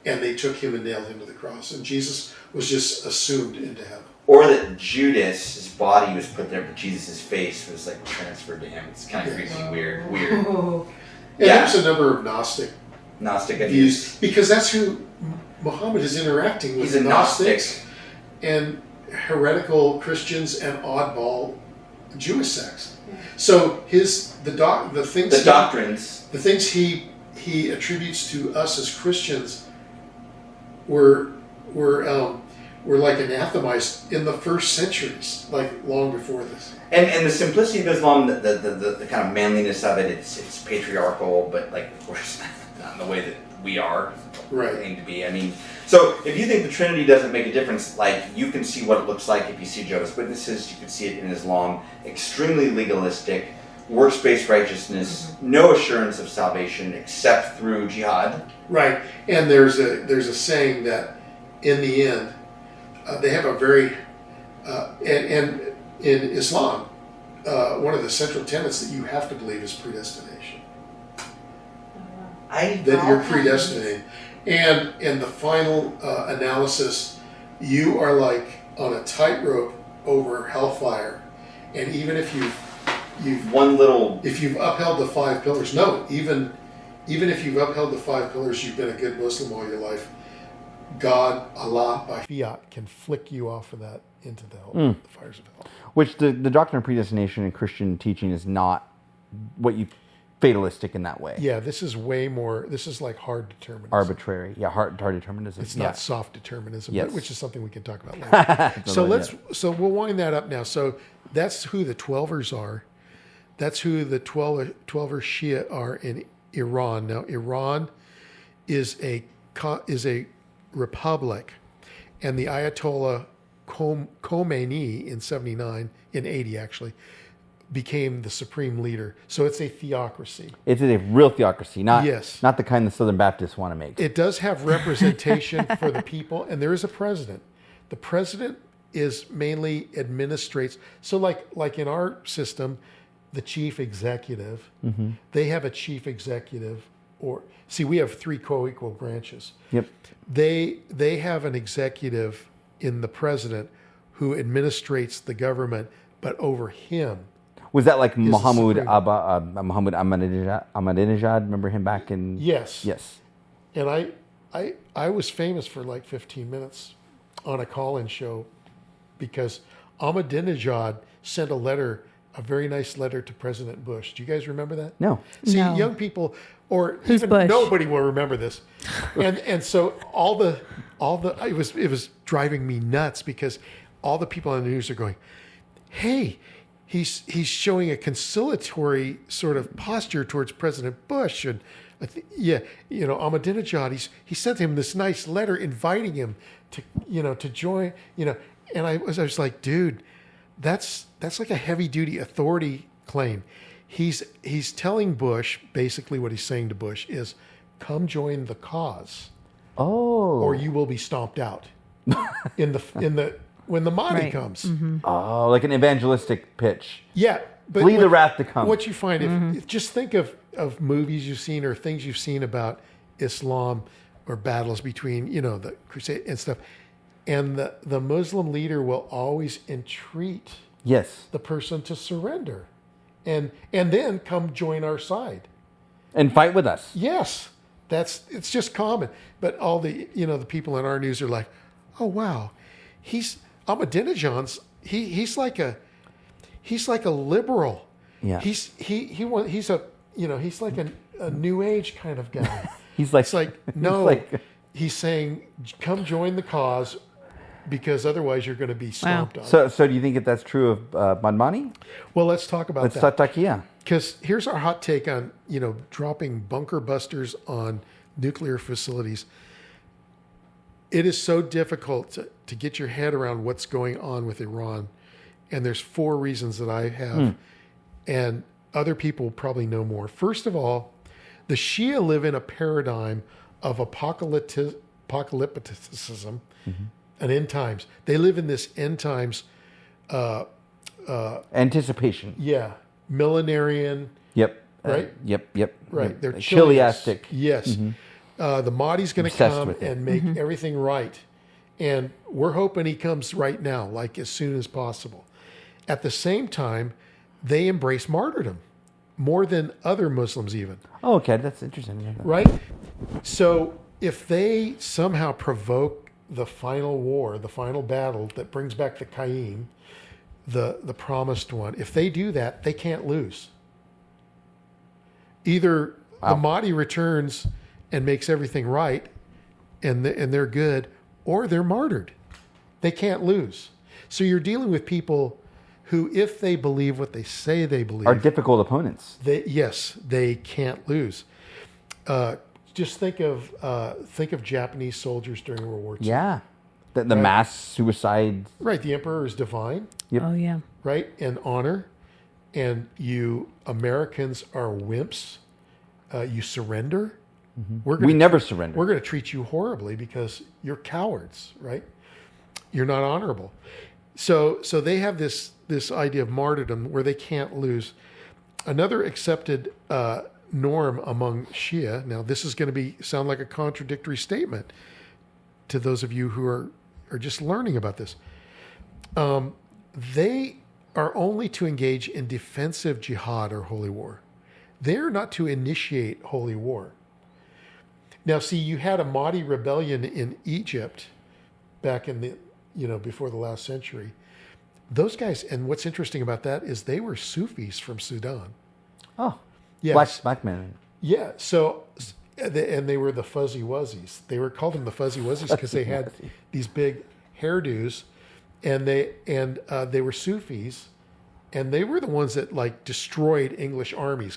Speaker 2: And they took him and nailed him to the cross. And Jesus was just assumed into heaven.
Speaker 4: Or that Judas, his body was put there, but Jesus' face was like transferred to him. It's kind of creepy, weird.
Speaker 2: And
Speaker 4: Yeah.
Speaker 2: there's a number of
Speaker 4: Gnostic
Speaker 2: views
Speaker 4: ideas.
Speaker 2: because that's who Muhammad is interacting with.
Speaker 4: He's a Gnostic.
Speaker 2: And heretical Christians and oddball Jewish sects. So the
Speaker 4: Doctrines.
Speaker 2: the things he attributes to us as Christians were like anathemized in the first centuries, like long before this.
Speaker 4: And the simplicity of Islam, the kind of manliness of it, it's patriarchal, but like, of course, not in the way that we are
Speaker 2: Right.
Speaker 4: claimed to be. I mean, so if you think the Trinity doesn't make a difference, like, you can see what it looks like if you see Jehovah's Witnesses, you can see it in Islam, extremely legalistic, works-based righteousness, no assurance of salvation except through jihad.
Speaker 2: Right, and there's a saying that in the end, they have a very and in Islam, one of the central tenets that you have to believe is predestination. That you're predestinated, And in the final analysis, you are like on a tightrope over hellfire. And even if you've upheld the 5 pillars, even if you've upheld the 5 pillars, you've been a good Muslim all your life. God, Allah, by fiat, can flick you off of that into the fires of hell.
Speaker 1: Which the doctrine of predestination in Christian teaching is not fatalistic in that way.
Speaker 2: Yeah, this is way more. This is like hard determinism.
Speaker 1: Arbitrary. Yeah, hard determinism.
Speaker 2: It's not soft determinism,
Speaker 1: Yes.
Speaker 2: which is something we can talk about later. So we'll wind that up now. So that's who the 12ers are. That's who the 12er Shia are in Iran. Now, Iran is a republic, and the Ayatollah Khomeini in 80 actually, became the supreme leader. So it's a theocracy.
Speaker 1: It's a real theocracy, not the kind the Southern Baptists want to make.
Speaker 2: It does have representation for the people, and there is a president. The president is mainly administrates. So like in our system, the chief executive, they have a chief executive, we have 3 co-equal branches.
Speaker 1: Yep.
Speaker 2: They have an executive in the president who administrates the government, but over him.
Speaker 1: Was that like Muhammad Ahmadinejad? Remember him back in...
Speaker 2: Yes.
Speaker 1: Yes.
Speaker 2: And I was famous for like 15 minutes on a call-in show because Ahmadinejad sent a very nice letter to President Bush. Do you guys remember that?
Speaker 1: No.
Speaker 2: See,
Speaker 3: No.
Speaker 2: young people, or
Speaker 3: Who's
Speaker 2: even
Speaker 3: Bush?
Speaker 2: nobody will remember this. And so it was driving me nuts because all the people on the news are going, hey, he's showing a conciliatory sort of posture towards President Bush. And Ahmadinejad, he sent him this nice letter inviting him to join, and I was like, dude, that's like a heavy duty authority claim. He's telling Bush, basically what he's saying to Bush is, come join the cause.
Speaker 1: Oh.
Speaker 2: Or you will be stomped out when the Mahdi comes.
Speaker 3: Mm-hmm.
Speaker 1: Oh, like an evangelistic pitch.
Speaker 2: Yeah. But
Speaker 1: Flee the wrath to come.
Speaker 2: What you find, if just think of movies you've seen or things you've seen about Islam or battles between, the crusade and stuff, and the Muslim leader will always entreat the person to surrender and then come join our side.
Speaker 1: And fight with us.
Speaker 2: Yes. It's just common. But all the people in our news are like, oh wow, Ahmadinejad's he's like a liberal.
Speaker 1: Yeah.
Speaker 2: He's like a new age kind of guy.
Speaker 1: He's like,
Speaker 2: It's like, no, he's saying, come join the cause because otherwise you're going to be stomped on.
Speaker 1: So do you think that's true of Madmani?
Speaker 2: Well, let's talk about
Speaker 1: Let's
Speaker 2: that.
Speaker 1: talk, yeah.
Speaker 2: Because here's our hot take on, dropping bunker busters on nuclear facilities. It is so difficult to get your head around what's going on with Iran. And there's 4 reasons that I have. And other people probably know more. First of all, the Shia live in a paradigm of apocalypticism, and end times. They live in this end times...
Speaker 1: Anticipation.
Speaker 2: Yeah. Millenarian.
Speaker 1: Yep.
Speaker 2: Right?
Speaker 1: Yep.
Speaker 2: Right. They're
Speaker 1: Chiliastic.
Speaker 2: Yes. The Mahdi's going to come and make everything right. And we're hoping he comes right now, like as soon as possible. At the same time, they embrace martyrdom more than other Muslims even.
Speaker 1: Oh, okay. That's interesting.
Speaker 2: Right? So if they somehow provoke the final war, the final battle that brings back the Qaim, the promised one, if they do that, they can't lose. Either the Mahdi returns and makes everything right and they're good, or they're martyred. They can't lose. So you're dealing with people who, if they believe what they say they believe,
Speaker 1: are difficult opponents.
Speaker 2: They can't lose. Just think of Japanese soldiers during World War II.
Speaker 1: Yeah. The mass suicide.
Speaker 2: Right. The emperor is divine.
Speaker 1: Yep.
Speaker 3: Oh, yeah.
Speaker 2: Right. And honor. And you Americans are wimps. You surrender.
Speaker 1: We never surrender.
Speaker 2: We're going to treat you horribly because you're cowards, right? You're not honorable. So they have this idea of martyrdom where they can't lose. Another accepted norm among Shia. Now, this is going to sound like a contradictory statement to those of you who are just learning about this. They are only to engage in defensive jihad or holy war. They are not to initiate holy war. Now, see, you had a Mahdi rebellion in Egypt back in the, before the last century. Those guys, and what's interesting about that is they were Sufis from Sudan.
Speaker 1: Oh,
Speaker 2: Yes.
Speaker 1: black men.
Speaker 2: Yeah. So, and they were the Fuzzy Wuzzies. They were called them the Fuzzy Wuzzies because they had these big hairdos, and they were Sufis, and they were the ones that like destroyed English armies,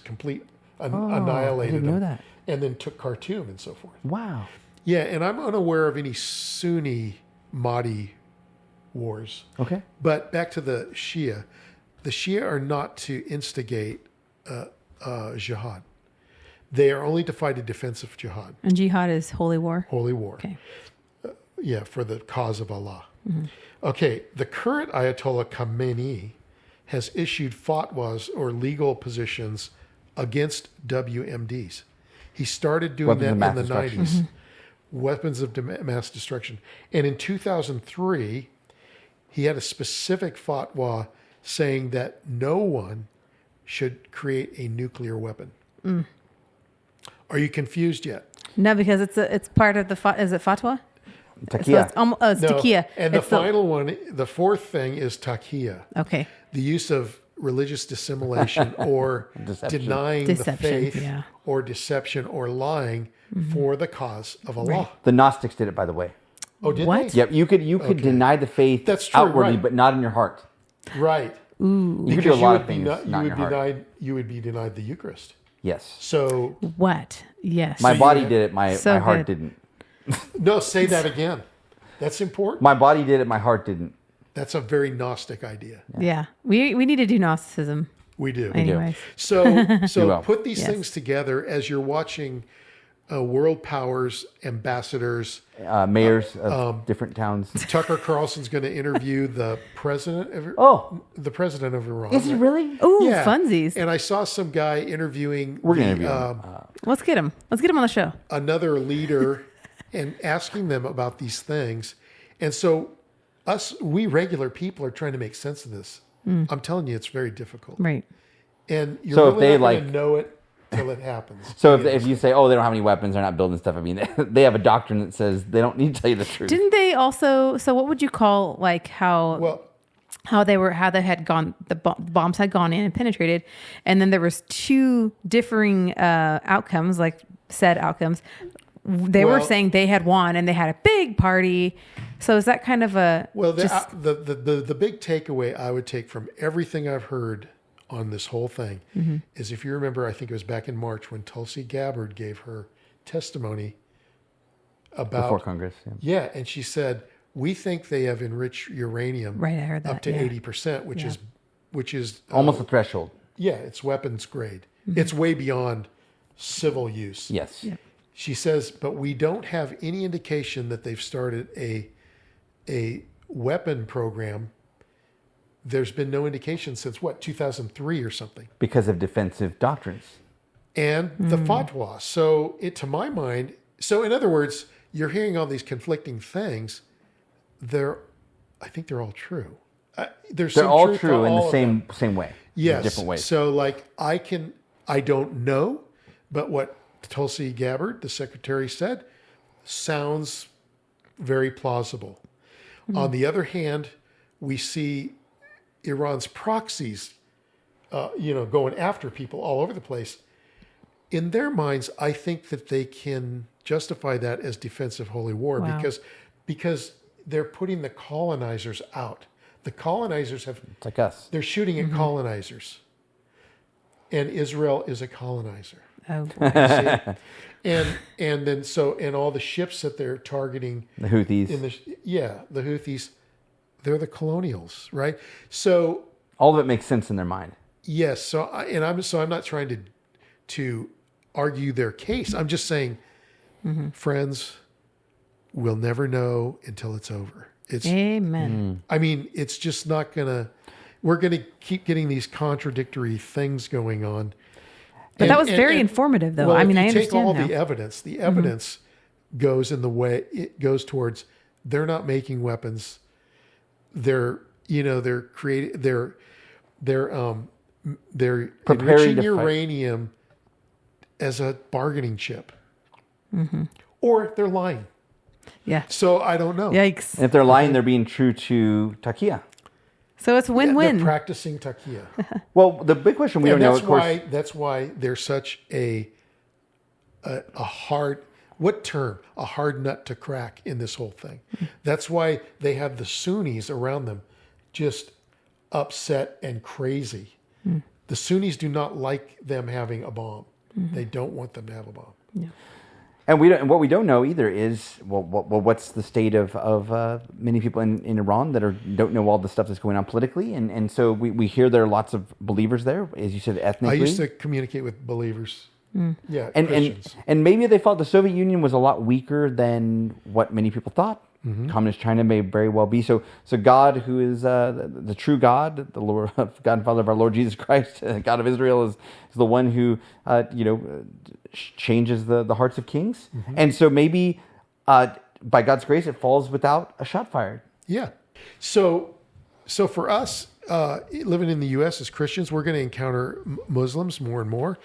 Speaker 2: annihilated
Speaker 1: I didn't know
Speaker 2: them,
Speaker 1: that.
Speaker 2: and then took Khartoum and so forth.
Speaker 1: Wow.
Speaker 2: Yeah, and I'm unaware of any Sunni Mahdi wars.
Speaker 1: Okay.
Speaker 2: But back to the Shia are not to instigate jihad. They are only to fight a defensive jihad,
Speaker 3: And jihad is holy war.
Speaker 2: holy war.
Speaker 3: Okay.
Speaker 2: Yeah, for the cause of Allah. Okay, the current Ayatollah Khamenei has issued fatwas or legal positions against WMDs. He started doing
Speaker 1: Weapons of mass
Speaker 2: that in the
Speaker 1: destruction.
Speaker 2: 90s. Weapons of mass destruction. And in 2003, he had a specific fatwa saying that no one should create a nuclear weapon. Are you confused yet?
Speaker 3: No, because it's part of the is it fatwa? So
Speaker 1: Takia.
Speaker 3: it's
Speaker 2: No.
Speaker 3: taqiyya.
Speaker 2: And the
Speaker 3: It's
Speaker 2: final one, the fourth thing is taqiyya.
Speaker 3: Okay.
Speaker 2: The use of religious dissimulation or
Speaker 1: Deception.
Speaker 2: denying the
Speaker 3: Deception,
Speaker 2: faith
Speaker 3: yeah.
Speaker 2: or deception or lying for the cause of Allah.
Speaker 1: The Gnostics did it, by the way.
Speaker 2: Oh, did
Speaker 3: What?
Speaker 2: they?
Speaker 1: Yep. You could deny the faith
Speaker 2: That's true,
Speaker 1: outwardly,
Speaker 2: right.
Speaker 1: but not in your heart.
Speaker 2: Right.
Speaker 1: You could do a lot of things
Speaker 2: you
Speaker 1: not in
Speaker 2: would
Speaker 1: your heart.
Speaker 2: you would be denied the Eucharist.
Speaker 1: Yes.
Speaker 2: So
Speaker 3: What? Yes.
Speaker 1: My body did it. My
Speaker 3: So
Speaker 1: heart
Speaker 3: good.
Speaker 1: didn't.
Speaker 2: no, say that again. That's important.
Speaker 1: My body did it. My heart didn't.
Speaker 2: That's a very Gnostic idea.
Speaker 3: Yeah. We need to do Gnosticism.
Speaker 2: We do.
Speaker 3: Anyways.
Speaker 2: So
Speaker 1: will.
Speaker 2: put these
Speaker 3: Yes.
Speaker 2: things together as you're watching world powers, ambassadors.
Speaker 1: Mayors of different towns.
Speaker 2: Tucker Carlson's going to interview the president of
Speaker 1: Oh,
Speaker 2: the president of Iran.
Speaker 1: is he really?
Speaker 3: Ooh,
Speaker 2: Yeah.
Speaker 3: funsies.
Speaker 2: And I saw some guy interviewing
Speaker 1: We're gonna interview him.
Speaker 3: Let's get him. Let's get him on the show.
Speaker 2: another leader and asking them about these things. And so we regular people are trying to make sense of this. I'm telling you, it's very difficult.
Speaker 3: Right.
Speaker 2: And you're
Speaker 1: So if
Speaker 2: really
Speaker 1: they,
Speaker 2: not going
Speaker 1: like-
Speaker 2: to know it till it happens.
Speaker 1: So if you say, oh, they don't have any weapons, they're not building stuff. I mean, they have a doctrine that says they don't need to tell you the truth.
Speaker 3: Didn't they also? So what would you call like how
Speaker 2: Well,
Speaker 3: they had gone? The bombs had gone in and penetrated, and then there was two differing outcomes. Like said outcomes, they were
Speaker 2: Well-
Speaker 3: saying they had won and they had a big party. So is that kind of a
Speaker 2: well,
Speaker 3: just-
Speaker 2: the big takeaway I would take from everything I've heard on this whole thing is, if you remember, I think it was back in March when Tulsi Gabbard gave her testimony about
Speaker 1: Before Congress. Yeah.
Speaker 2: Yeah, and she said, we think they have enriched uranium
Speaker 3: Right, I heard
Speaker 2: up
Speaker 3: that,
Speaker 2: to
Speaker 3: yeah.
Speaker 2: 80%, which is
Speaker 1: Almost a threshold.
Speaker 2: yeah, it's weapons grade. It's way beyond civil use.
Speaker 1: Yes.
Speaker 2: She says, but we don't have any indication that they've started a weapon program. There's been no indication since 2003 or something.
Speaker 1: Because of defensive doctrines.
Speaker 2: And the fatwa. So to my mind, so in other words, you're hearing all these conflicting things. I think they're all true. There's
Speaker 1: They're
Speaker 2: some
Speaker 1: all
Speaker 2: truth to
Speaker 1: true in
Speaker 2: all
Speaker 1: the
Speaker 2: of them.
Speaker 1: same way.
Speaker 2: Yes.
Speaker 1: Different ways.
Speaker 2: So like I don't know, but what Tulsi Gabbard, the secretary, said sounds very plausible. On the other hand, we see Iran's proxies, going after people all over the place. In their minds, I think that they can justify that as defensive holy war
Speaker 3: Wow.
Speaker 2: because they're putting the colonizers out. The colonizers
Speaker 1: It's like us.
Speaker 2: they're shooting at colonizers, and Israel is a colonizer.
Speaker 3: oh,
Speaker 2: See? and then and all the ships that they're targeting
Speaker 1: The Houthis.
Speaker 2: the Houthis, they're the colonials, right? So
Speaker 1: All of it makes sense in their mind.
Speaker 2: yes, so I'm not trying to argue their case. I'm just saying, friends, we'll never know until it's over. It's
Speaker 3: amen.
Speaker 2: I mean, it's just not gonna. We're gonna keep getting these contradictory things going on.
Speaker 3: But that was very informative, though.
Speaker 2: Well,
Speaker 3: I mean, I
Speaker 2: if you take
Speaker 3: understand
Speaker 2: all
Speaker 3: now.
Speaker 2: the evidence. The evidence goes in the way it goes towards. They're not making weapons. They're creating. They're
Speaker 1: Preparing
Speaker 2: enriching
Speaker 1: to fight.
Speaker 2: uranium as a bargaining chip, or they're lying.
Speaker 3: Yeah.
Speaker 2: So I don't know.
Speaker 3: Yikes.
Speaker 1: And if they're lying, they're being true to Takia.
Speaker 3: So it's
Speaker 2: They're
Speaker 3: win-win.
Speaker 2: practicing takia.
Speaker 1: Well, the big question we
Speaker 2: And
Speaker 1: don't know,
Speaker 2: that's
Speaker 1: of course.
Speaker 2: why that's why there's such a hard a hard nut to crack in this whole thing. That's why they have the Sunnis around them just upset and crazy. The Sunnis do not like them having a bomb. They don't want them to have a bomb.
Speaker 3: Yeah.
Speaker 1: And what we don't know either is what's the state of many people in Iran that don't know all the stuff that's going on politically, and so we hear there are lots of believers there, as you said, ethnically.
Speaker 2: I used to communicate with believers. Yeah,
Speaker 1: and
Speaker 2: Christians.
Speaker 1: maybe they thought the Soviet Union was a lot weaker than what many people thought. Communist China may very well be. So God, who is the true God, the Lord, God and Father of our Lord Jesus Christ, God of Israel, is the one who changes the hearts of kings. And so maybe by God's grace, it falls without a shot fired.
Speaker 2: Yeah. So for us, living in the U.S. as Christians, we're going to encounter Muslims more and more.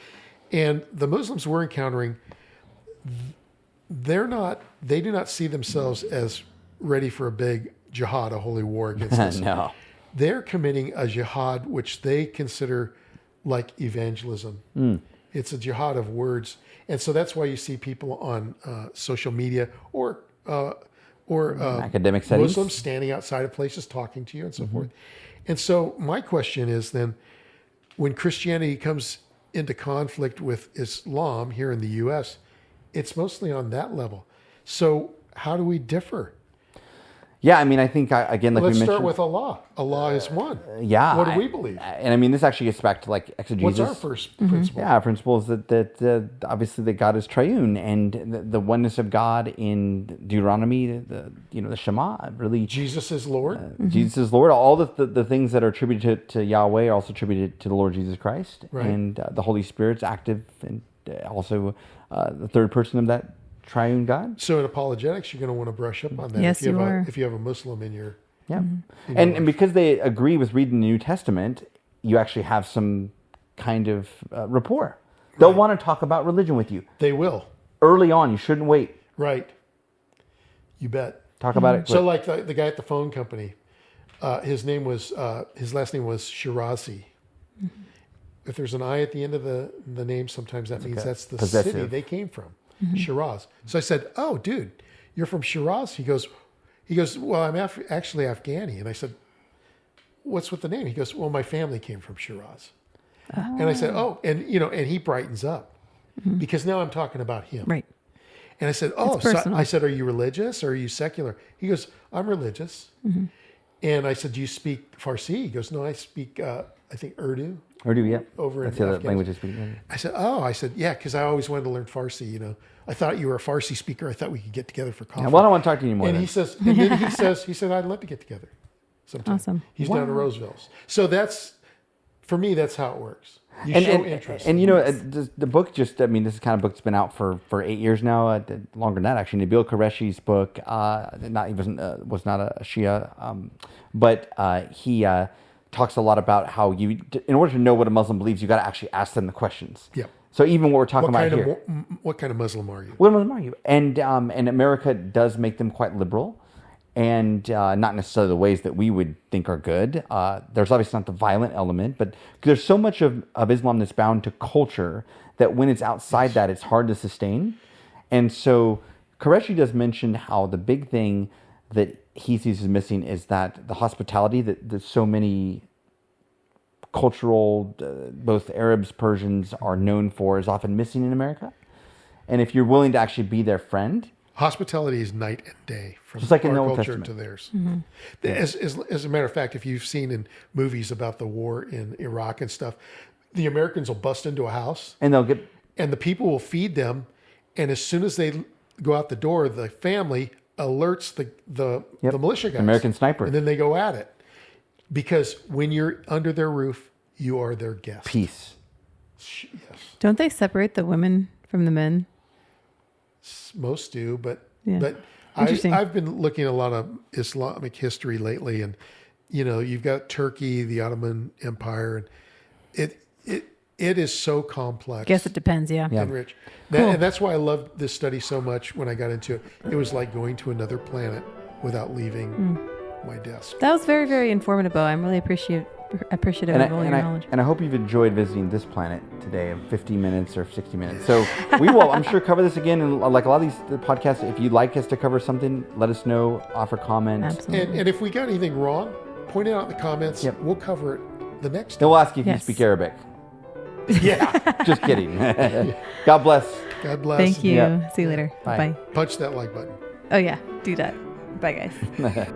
Speaker 2: And the Muslims we're encountering, they do not see themselves as ready for a big jihad, a holy war against us.
Speaker 1: No.
Speaker 2: They're committing a jihad which they consider like evangelism. It's a jihad of words. And so that's why you see people on social media or
Speaker 1: Academic settings.
Speaker 2: Muslims standing outside of places talking to you and so forth. And so my question is then, when Christianity comes into conflict with Islam here in the U.S., it's mostly on that level. So how do we differ?
Speaker 1: Yeah, I mean, I think, again, like
Speaker 2: Let's
Speaker 1: we mentioned...
Speaker 2: start with Allah. Allah is one.
Speaker 1: Yeah.
Speaker 2: What do we believe?
Speaker 1: And I mean, this actually gets back to like exegesis.
Speaker 2: What's our first principle?
Speaker 1: Yeah, our principle is that obviously that God is triune, and the oneness of God in Deuteronomy, the Shema, really...
Speaker 2: Jesus is Lord.
Speaker 1: Jesus is Lord. All the things that are attributed to Yahweh are also attributed to the Lord Jesus Christ.
Speaker 2: Right.
Speaker 1: And the Holy Spirit's active, and also the third person of that triune God.
Speaker 2: So in apologetics, you're going to want to brush up on that.
Speaker 3: Yes, you are.
Speaker 2: If you have a Muslim in your...
Speaker 1: Yeah. And because they agree with reading the New Testament, you actually have some kind of rapport. They'll want to talk about religion with you.
Speaker 2: They will.
Speaker 1: Early on, you shouldn't wait.
Speaker 2: Right. You bet.
Speaker 1: Talk about it.
Speaker 2: So like the guy at the phone company, his last name was Shirazi. If there's an I at the end of the name, sometimes that means that's the
Speaker 1: possessive.
Speaker 2: city they came from, Shiraz. So I said, "Oh, dude, you're from Shiraz?" He goes, "Well, I'm actually Afghani." And I said, "What's with the name?" He goes, "Well, my family came from Shiraz." And I said, "Oh," and he brightens up because now I'm talking about him.
Speaker 3: Right.
Speaker 2: And I said, "Oh,"
Speaker 3: It's
Speaker 2: so
Speaker 3: personal.
Speaker 2: I said, "Are you religious or are you secular?" He goes, "I'm religious." And I said, "Do you speak Farsi?" He goes, "No, I speak, I think Urdu."
Speaker 1: Urdu, yeah.
Speaker 2: Over in
Speaker 1: That's the other
Speaker 2: Afghanistan.
Speaker 1: language I speak. Yeah.
Speaker 2: I said, "Yeah," because I always wanted to learn Farsi. I thought you were a Farsi speaker. I thought we could get together for coffee.
Speaker 1: Well, I don't want to talk to you anymore.
Speaker 2: And
Speaker 1: then.
Speaker 2: he said, "I'd love to get together sometime."
Speaker 3: Awesome.
Speaker 2: He's down to Roseville's. So for me, that's how it works. You
Speaker 1: and,
Speaker 2: show
Speaker 1: and,
Speaker 2: interest.
Speaker 1: And the book this is the kind of book that's been out for 8 years now, longer than that actually. Nabil Qureshi's book, was not a Shia, but he talks a lot about how in order to know what a Muslim believes, you got to actually ask them the questions.
Speaker 2: Yep.
Speaker 1: So even what we're talking about here,
Speaker 2: What kind of Muslim are you?
Speaker 1: what Muslim are you? And America does make them quite liberal. And not necessarily the ways that we would think are good. There's obviously not the violent element, but there's so much of Islam that's bound to culture that when it's outside that, it's hard to sustain. And so Qureshi does mention how the big thing that he sees as missing is that the hospitality that so many cultural, both Arabs, Persians, are known for is often missing in America. And if you're willing to actually be their friend...
Speaker 2: Hospitality is night and day from
Speaker 1: Just like in
Speaker 2: our
Speaker 1: the Old
Speaker 2: culture
Speaker 1: Testament.
Speaker 2: to theirs. As a matter of fact, if you've seen in movies about the war in Iraq and stuff, the Americans will bust into a house
Speaker 1: And they'll get...
Speaker 2: and the people will feed them. And as soon as they go out the door, the family alerts the militia guys.
Speaker 1: American sniper.
Speaker 2: And then they go at it. Because when you're under their roof, you are their guest.
Speaker 1: Peace.
Speaker 2: Yes.
Speaker 3: Don't they separate the women from the men?
Speaker 2: Most do, but
Speaker 3: Yeah.
Speaker 2: but I've been looking at a lot of Islamic history lately, and you've got Turkey, the Ottoman Empire, and it is so complex.
Speaker 3: Guess it depends. Yeah.
Speaker 2: And rich.
Speaker 3: Cool.
Speaker 2: And that's why I loved this study so much when I got into it. It was like going to another planet without leaving my desk.
Speaker 3: That was very, very informative, Bo. I'm really appreciative of all your knowledge.
Speaker 1: And I hope you've enjoyed visiting this planet today of 50 minutes or 60 minutes. So we will, I'm sure, cover this again. And like a lot of these podcasts, if you'd like us to cover something, let us know, offer comments.
Speaker 3: Absolutely.
Speaker 2: And if we got anything wrong, point it out in the comments.
Speaker 1: Yep.
Speaker 2: We'll cover it the next
Speaker 1: Then
Speaker 2: time.
Speaker 1: we'll ask you if
Speaker 3: Yes.
Speaker 1: you speak Arabic.
Speaker 2: Yeah.
Speaker 1: Just kidding. God bless.
Speaker 2: God bless.
Speaker 3: Thank you.
Speaker 1: Yeah.
Speaker 3: See you later.
Speaker 1: Bye.
Speaker 3: Bye.
Speaker 2: Punch that like button.
Speaker 3: Oh, yeah. Do that. Bye, guys.